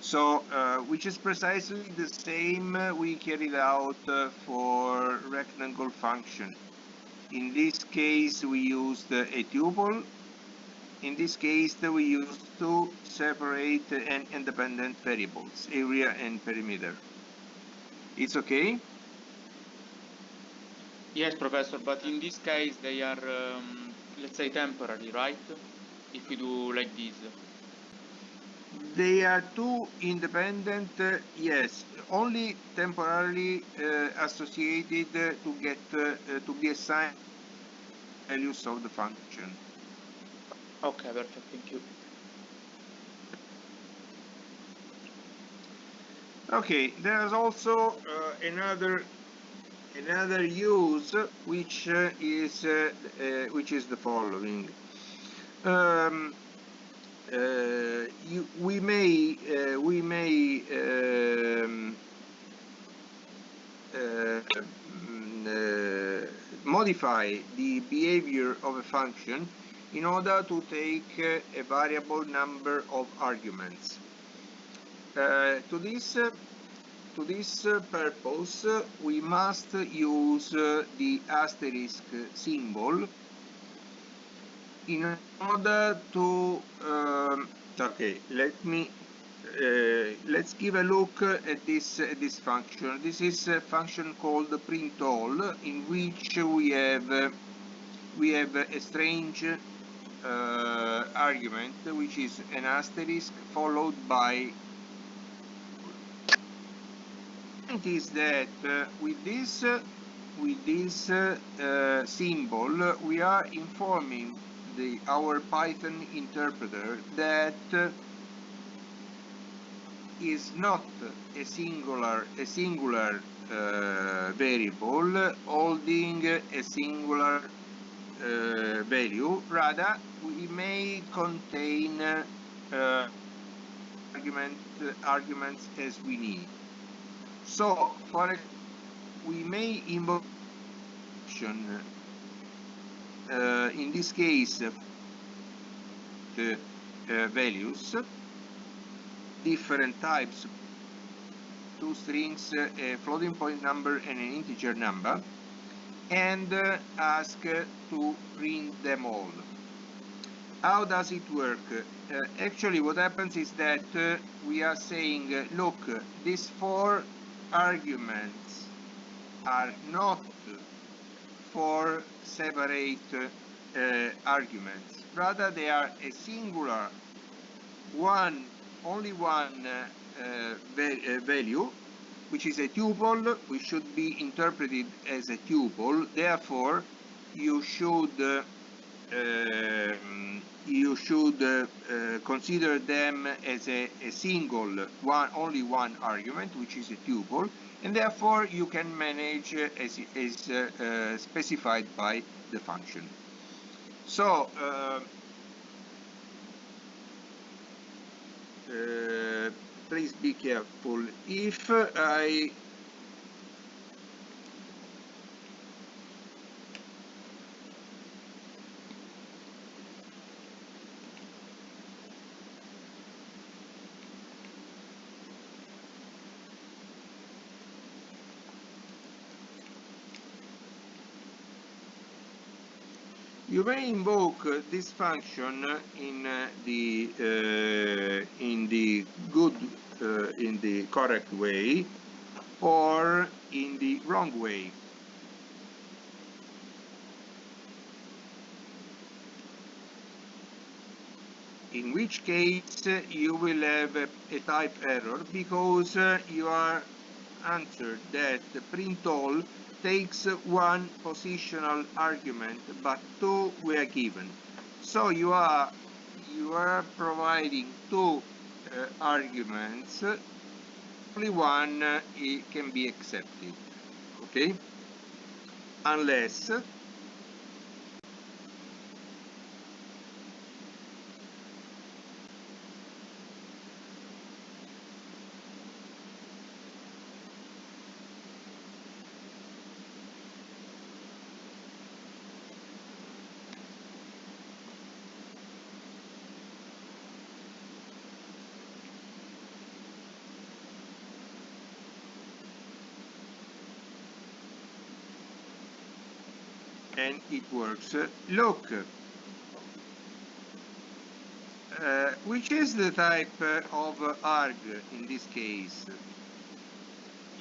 So, which is precisely the same we carried out for rectangle function. In this case, we used a tuple. In this case, we used two separate and independent variables, area and perimeter. It's okay? Yes, Professor, but in this case they are, let's say, temporary, right? If we do like this. They are two independent, yes, only temporarily associated to get to be assigned values of the function. Okay, perfect, thank you. Okay, there's also another use, which is the following. We may modify the behavior of a function in order to take a variable number of arguments. To this purpose, we must use the asterisk symbol in order to okay, let's give a look at this function. This is a function called printall, in which we have a strange argument, which is an asterisk followed by. It is that with this symbol, we are informing our Python interpreter that is not a singular variable holding a singular value. Rather, we may contain arguments as we need. So, we may invoke in this case the values, different types, two strings, a floating point number and an integer number, and ask to print them all. How does it work? Actually, what happens is that we are saying, look, these four arguments are not four separate arguments. Rather, they are a singular only one value, which is a tuple, which should be interpreted as a tuple. Therefore, you should consider them as a single only one argument, which is a tuple, and therefore you can manage as specified by the function. So please be careful. If I You may invoke this function in the correct way or in the wrong way. In which case you will have a type error because you are answered that print all takes one positional argument but two were given. So you are providing two arguments, only one it can be accepted, okay? Unless and it works. Look, which is the type of arg in this case?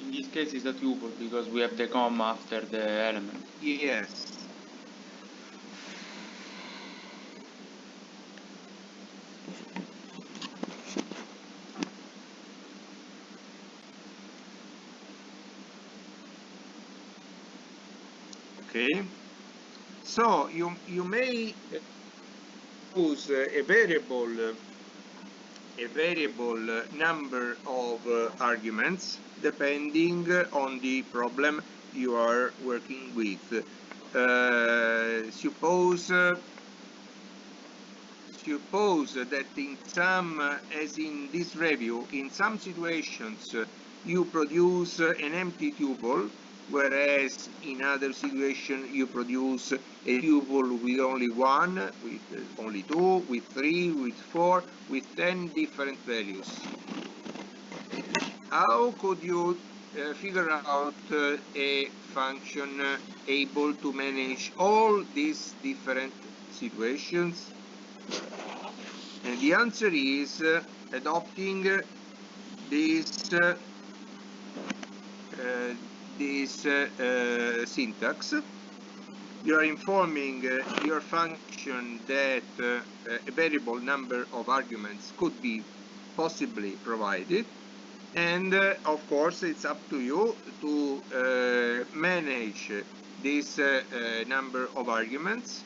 In this case, it's a tuple because we have the comma after the element. Yes. Okay. So you may use a variable number of arguments depending on the problem you are working with. Suppose that in some, as in this review, in some situations you produce an empty tuple, whereas in other situations you produce a tuple with only one, with only two, with three, with four, with 10 different values. How could you figure out a function able to manage all these different situations? And the answer is adopting this syntax. You are informing your function that a variable number of arguments could be possibly provided, and of course it's up to you to manage this number of arguments.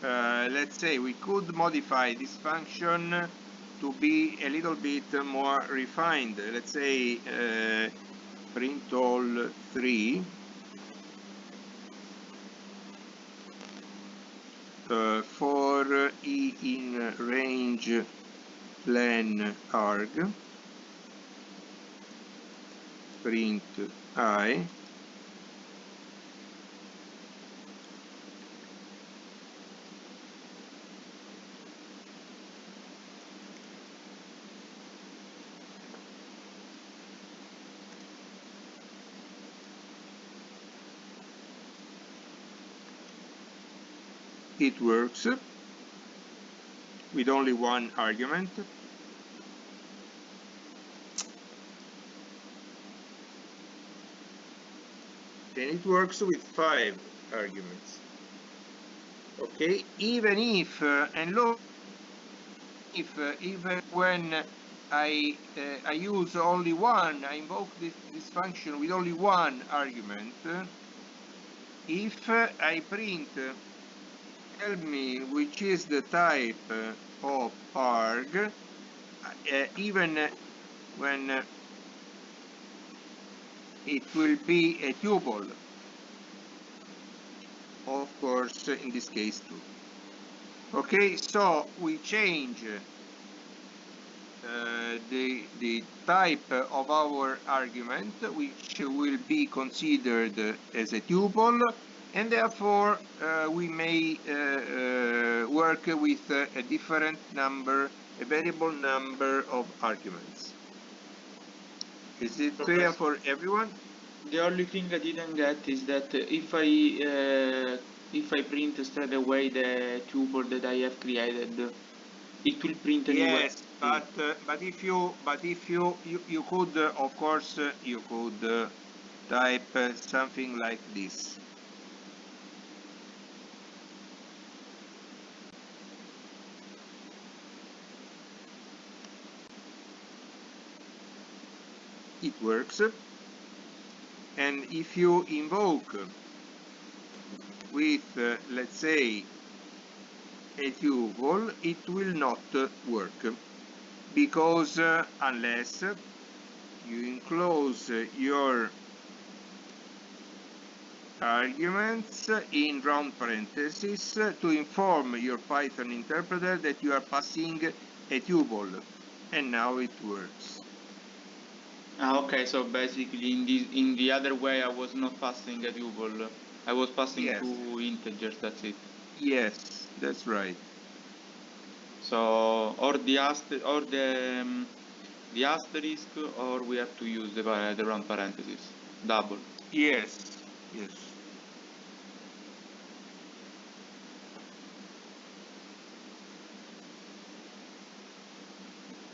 Let's say we could modify this function to be a little bit more refined. Let's say print all 3 for E in range len arg, print I, it works with only one argument. And it works with 5 arguments. Okay, even if and look, if even when I use only one, I invoke this function with only one argument. If I print, tell me which is the type of arg, even when it will be a tuple, of course in this case too. Okay, so we change the type of our argument, which will be considered as a tuple, and therefore we may work with a different number, a variable number of arguments. Is it clear for everyone? The only thing I didn't get is that if I print straight away the tuple that I have created, it will print anyway. Yes, but if you could of course you could type something like this. It works, and if you invoke with let's say a tuple, it will not work, because unless you enclose your arguments in round parentheses to inform your Python interpreter that you are passing a tuple, and now it works. Okay, so basically in the other way I was not passing a tuple, I was passing Yes. 2 integers, that's it. Yes, that's right. So or the asterisk, or we have to use the round parentheses, double. Yes, yes.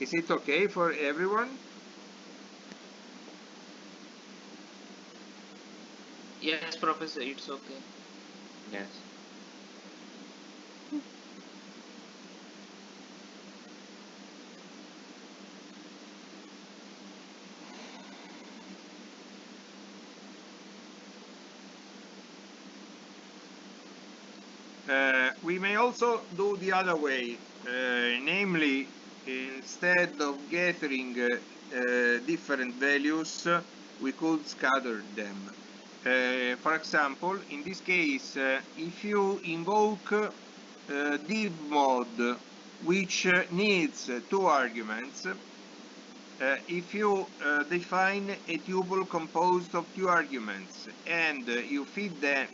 Is it okay for everyone? Yes, Professor, it's okay. Yes. We may also do the other way, namely, instead of gathering different values, we could scatter them. For example, in this case, if you invoke divmod, which needs 2 arguments, if you define a tuple composed of 2 arguments and you feed it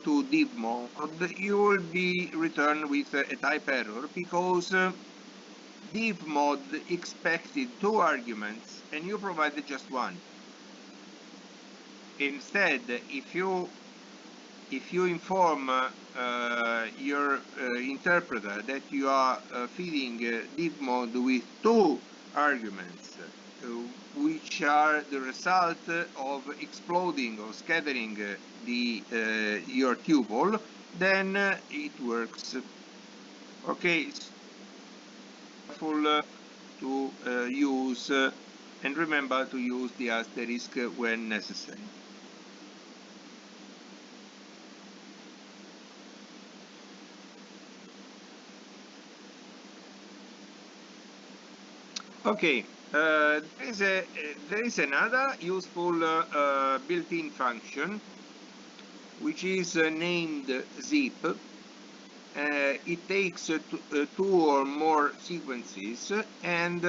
to divmod, you will be returned with a type error, because divmod expected 2 arguments and you provided just 1. Instead, if you inform your interpreter that you are feeding divmod with 2 arguments, which are the result of exploding or scattering your tuple, then it works. Okay, it's careful to use and remember to use the asterisk when necessary. Okay, there is another useful built-in function, which is named zip. It takes 2 or more sequences and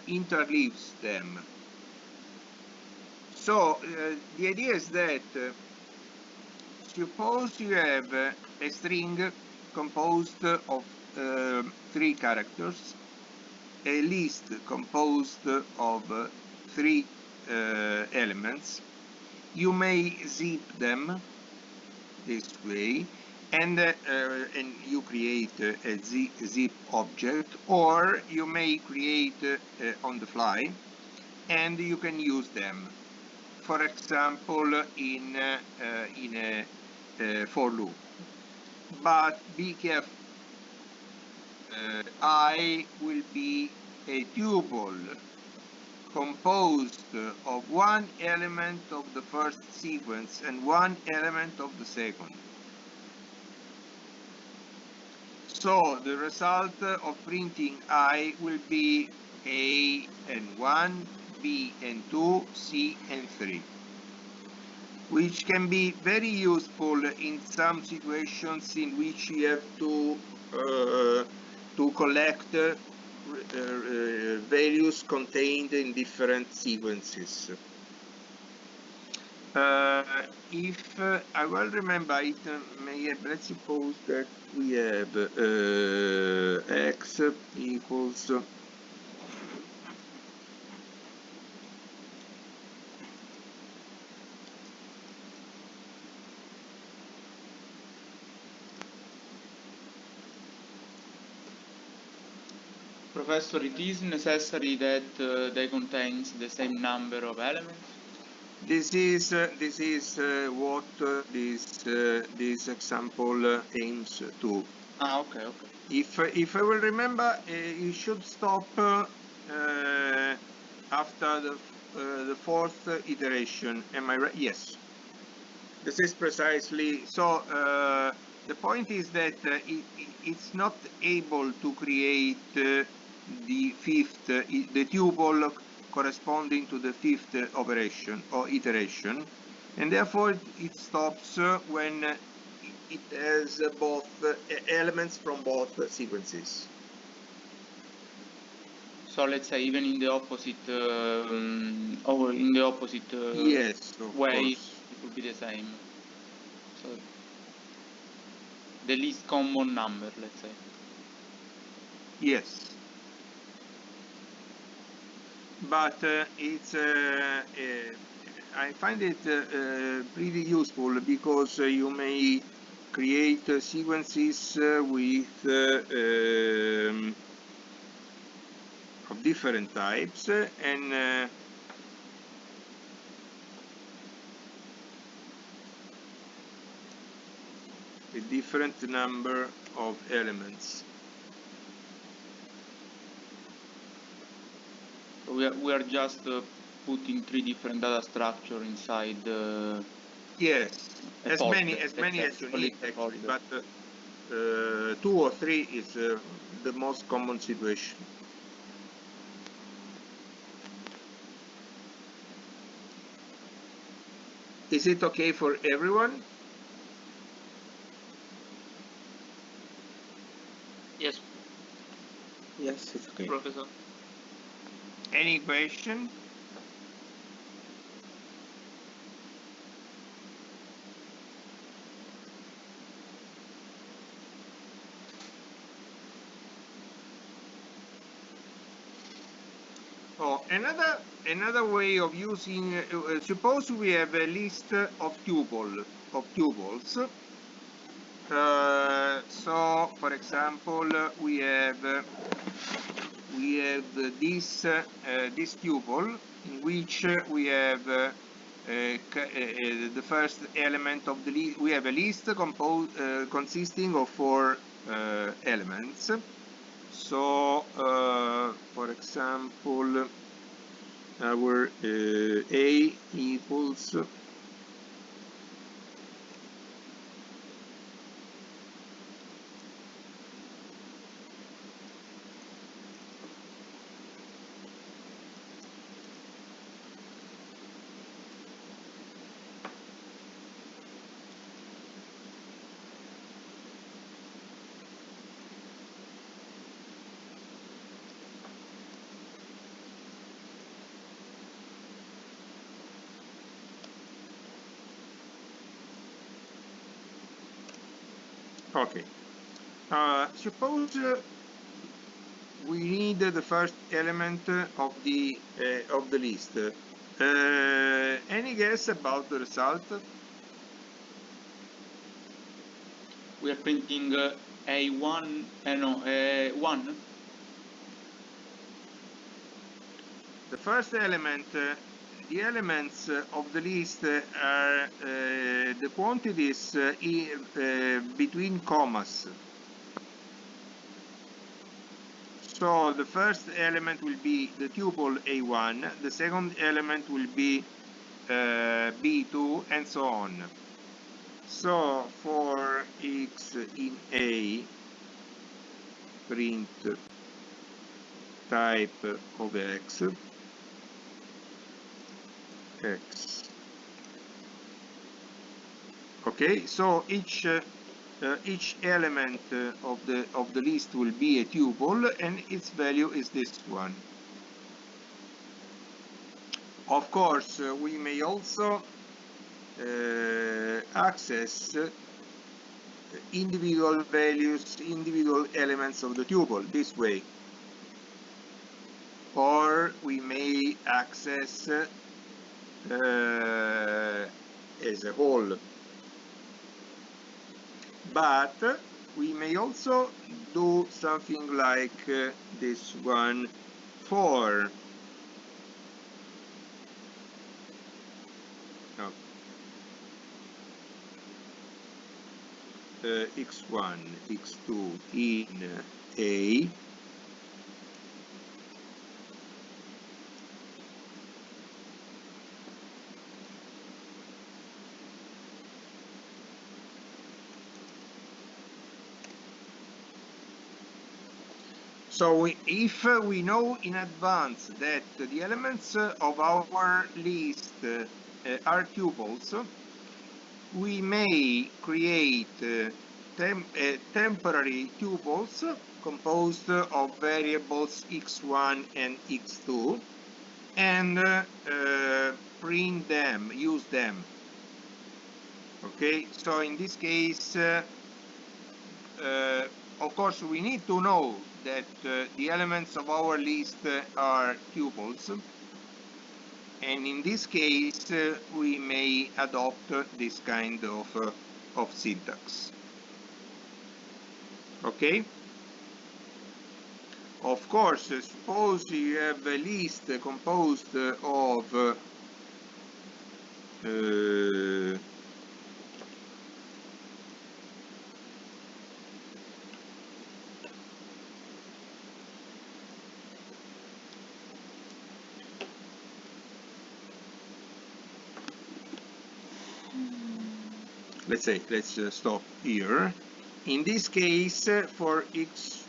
interleaves them. So the idea is that suppose you have a string composed of 3 characters, a list composed of 3 elements. You may zip them this way, and you create a zip object, or you may create on the fly, and you can use them, for example, in a for loop. But be careful. I will be a tuple composed of 1 element of the first sequence and 1 element of the second. So the result of printing I will be A and 1, B and 2, C and 3, which can be very useful in some situations in which you have to collect values contained in different sequences. If I well remember, it may have, let's suppose that we have x equals Professor, it is necessary that they contains the same number of elements? This is what this example aims to. Ah, okay, okay. If I will remember, you should stop after the fourth iteration. Am I right? Yes. This is precisely so. The point is that it's not able to create the fifth, the tuple corresponding to the fifth operation or iteration, and therefore it stops when it has both elements from both sequences. So let's say even in the opposite or in the opposite Yes, of way, course. it will be the same. So the least common number, let's say. Yes. But it's I find it pretty useful because you may create sequences with of different types and a different number of elements. So we are just putting 3 different data structure inside. Yes, as folder, many as you need actually, folder. but 2 or 3 is the most common situation. Is it okay for everyone? Yes, Yes, it's okay. Professor. Any question? Oh, another way of using. Suppose we have a list of tuples. So, for example, we have this this tuple in which we have the first element of the list. We have a list consisting of 4 elements. So, for example, our A equals okay. Suppose we need the first element of the list. Any guess about the result? We are printing A1, no, 1. The first element, the elements of the list are the quantities between commas. So the first element will be the tuple A1, the second element will be B2, and so on. So for x in A, print type of x. Okay, so each element of the list will be a tuple, and its value is this one. Of course, we may also access individual values, individual elements of the tuple this way, or we may access as a whole. But we may also do something like this one for x1, x2 in A, so if we know in advance that the elements of our list are tuples, we may create temporary tuples composed of variables x1 and x2 and print them, use them. Okay, so in this case, of course, we need to know that the elements of our list are tuples, and in this case we may adopt this kind of syntax. Okay, of course, suppose you have a list composed of let's stop here. In this case, for x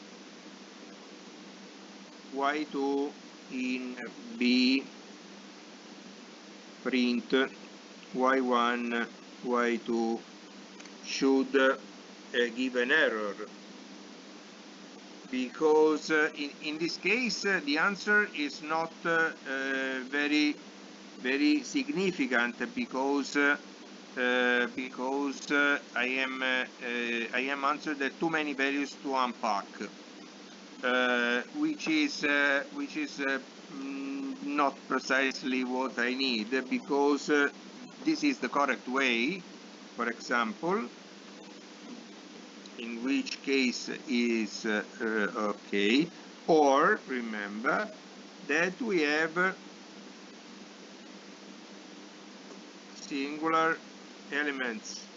y2 in B, print y1 y2 should give an error, because in this case the answer is not very significant, because I am answered that too many values to unpack, which is not precisely what I need, because this is the correct way, for example, in which case is okay. Or remember that we have singular elements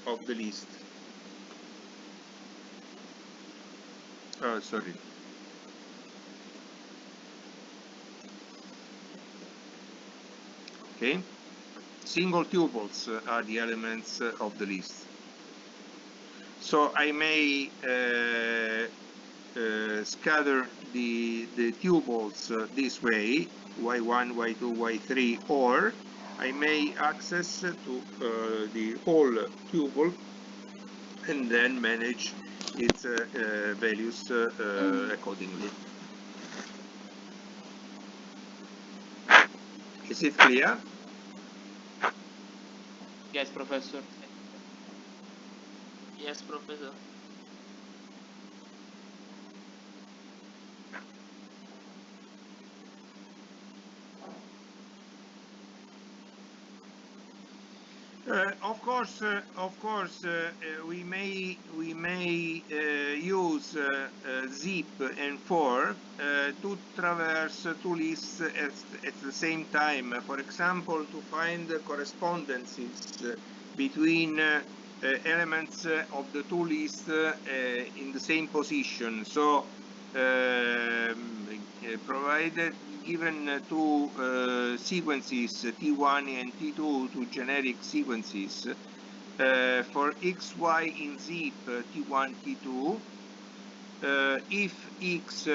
of the list. Sorry. Okay, single tuples are the elements of the list. So I may scatter the tuples this way, y1, y2, y3, or I may access to the whole tuple and then manage its values accordingly. Is it clear? Yes, Professor. Yes, Professor. Of course, we may use zip and for to traverse two lists at the same time. For example, to find correspondences between elements of the two lists in the same position. So, provided given two sequences T1 and T2, two generic sequences, for xy in zip T1, T2, if x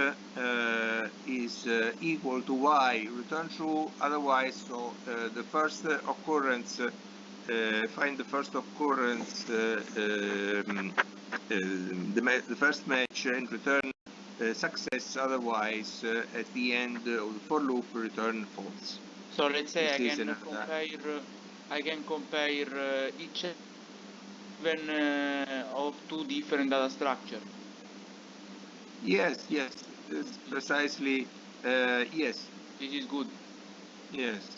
is equal to y, return true, otherwise, so the first occurrence, find the first occurrence, the first match, and return success, otherwise at the end of the for loop return false. So let's say This I can compare each even of two different data structure. Yes, precisely. Yes. This is good. Yes.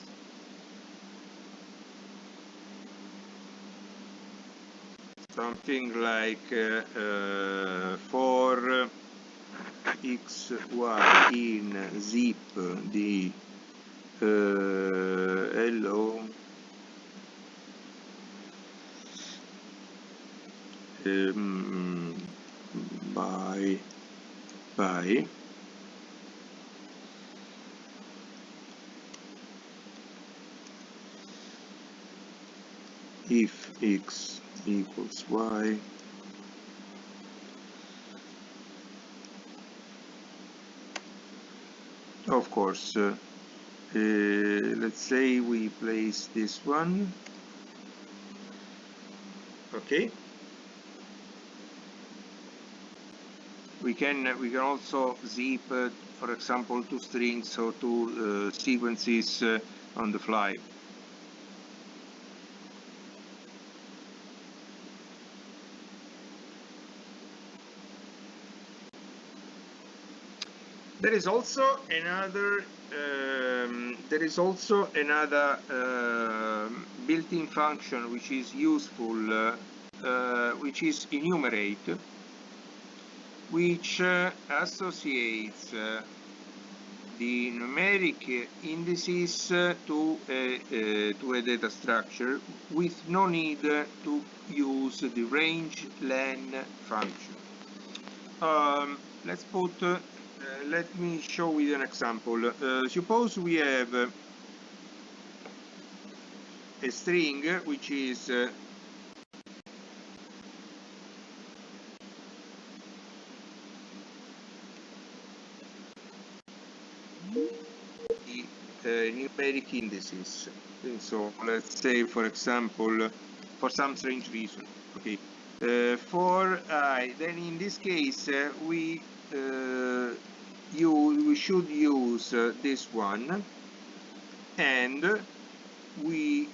something like for x, y in zip di hello by if x equals y of course let's say we place this one, okay. We can also zip for example 2 strings or 2 sequences on the fly. There is also another built-in function which is useful, which is enumerate, which associates the numeric indices to a data structure with no need to use the range len function. Let's put let me show you an example. Suppose we have a string which is the numeric indices. And so let's say, for example, for some strange reason, okay, for I, then in this case we should use this one, and we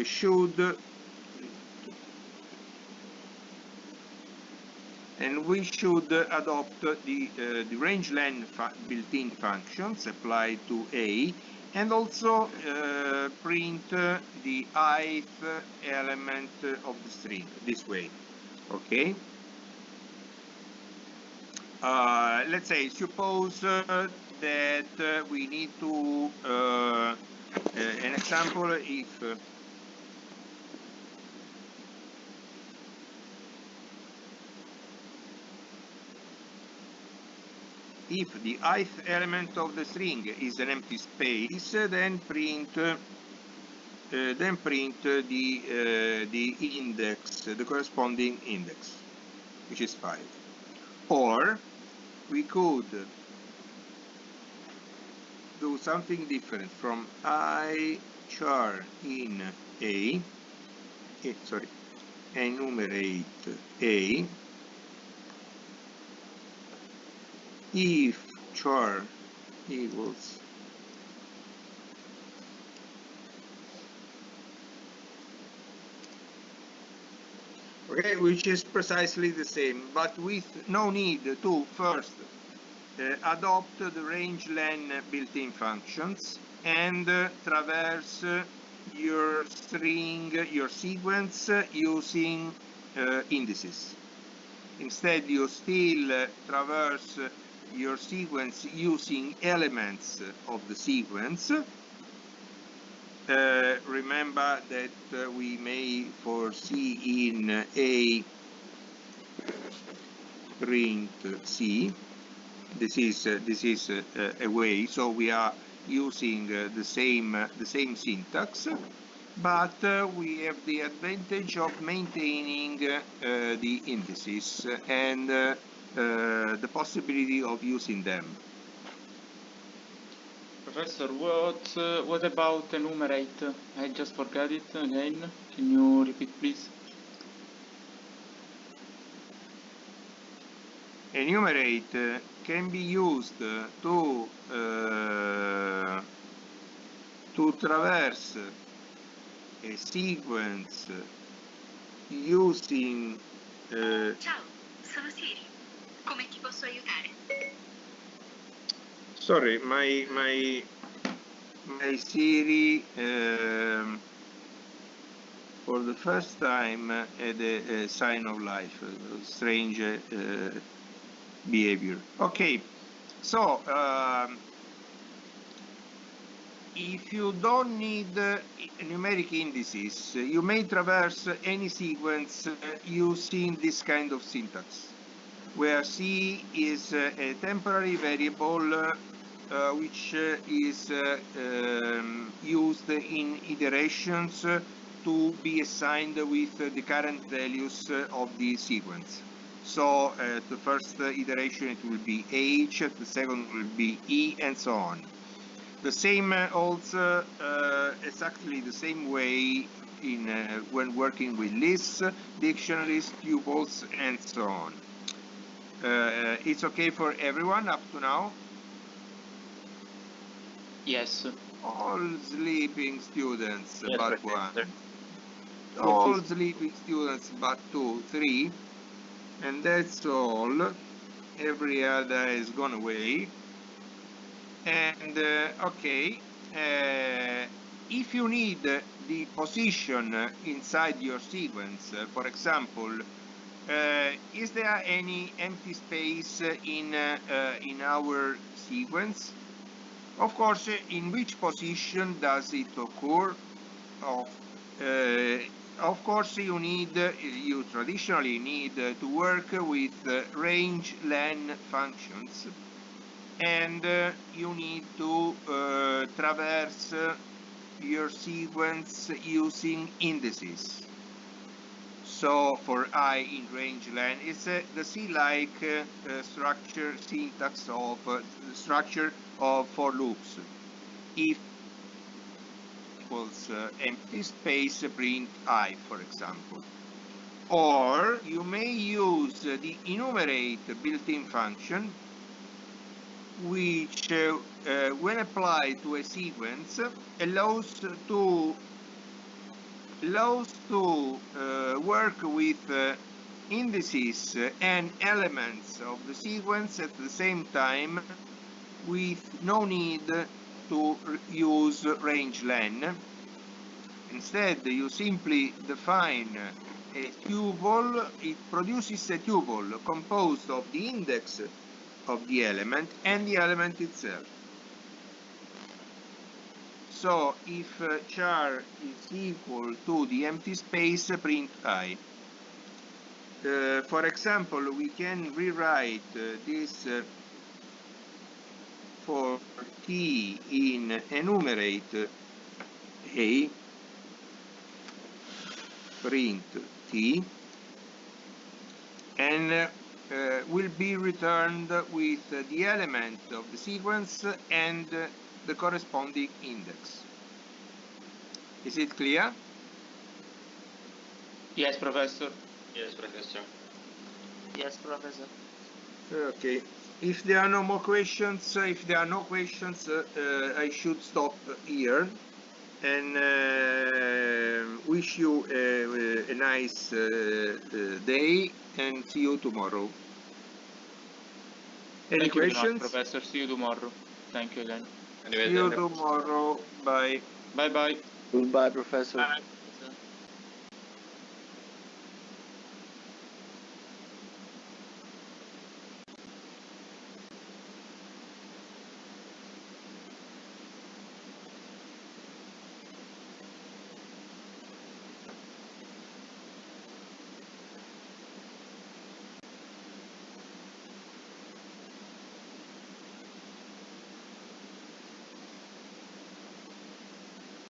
should adopt the range len built-in functions applied to A, and also print the ith element of the string this way, okay. Let's say, suppose that we need to an example, if the ith element of the string is an empty space, then print the index, the corresponding index, which is 5. Or we could do something different from I char in A, enumerate A, if char equals okay, which is precisely the same, but with no need to first adopt the range len built-in functions and traverse your string, your sequence using indices. Instead, you still traverse your sequence using elements of the sequence. Remember that we may foresee in A print C. This is a way, so we are using the same syntax, but we have the advantage of maintaining the indices and the possibility of using them. Professor, what about enumerate? I just forgot it again. Can you repeat, please? Enumerate can be used to traverse a sequence using Ciao, sono Siri. Come ti posso aiutare? sorry, my Siri for the first time the sign of life, strange behavior. Okay, so if you don't need numeric indices, you may traverse any sequence using this kind of syntax, where C is a temporary variable which is used in iterations to be assigned with the current values of the sequence. So the first iteration it will be H, the second will be E, and so on. The same holds exactly the same way in when working with lists, dictionaries, tuples, and so on. It's okay for everyone up to now? Yes. All sleeping students Yes, but Professor. one. All sleeping students but 2, 3. And that's all. Every other has gone away. And okay, if you need the position inside your sequence, for example, is there any empty space in our sequence? Of course, in which position does it occur? Of course, you traditionally need to work with range len functions, and you need to traverse your sequence using indices. So for I in range len, it's the C-like structure syntax of structure of for loops. If equals empty space print I, for example. Or you may use the enumerate built-in function, which when applied to a sequence allows to work with indices and elements of the sequence at the same time, with no need to use range len. Instead, you simply define a tuple. It produces a tuple composed of the index of the element and the element itself. So if char is equal to the empty space, print I. For example, we can rewrite this for T in enumerate A, print T, and will be returned with the element of the sequence and the corresponding index. Is it clear? Yes, Professor. Yes, Professor. Yes, Professor. Okay. If there are no more questions, I should stop here and wish you a nice day, and see you tomorrow. Any Thank you very questions? much, Professor. See you tomorrow. Thank you again. See you tomorrow. Bye. Bye bye. Goodbye, Professor. Bye.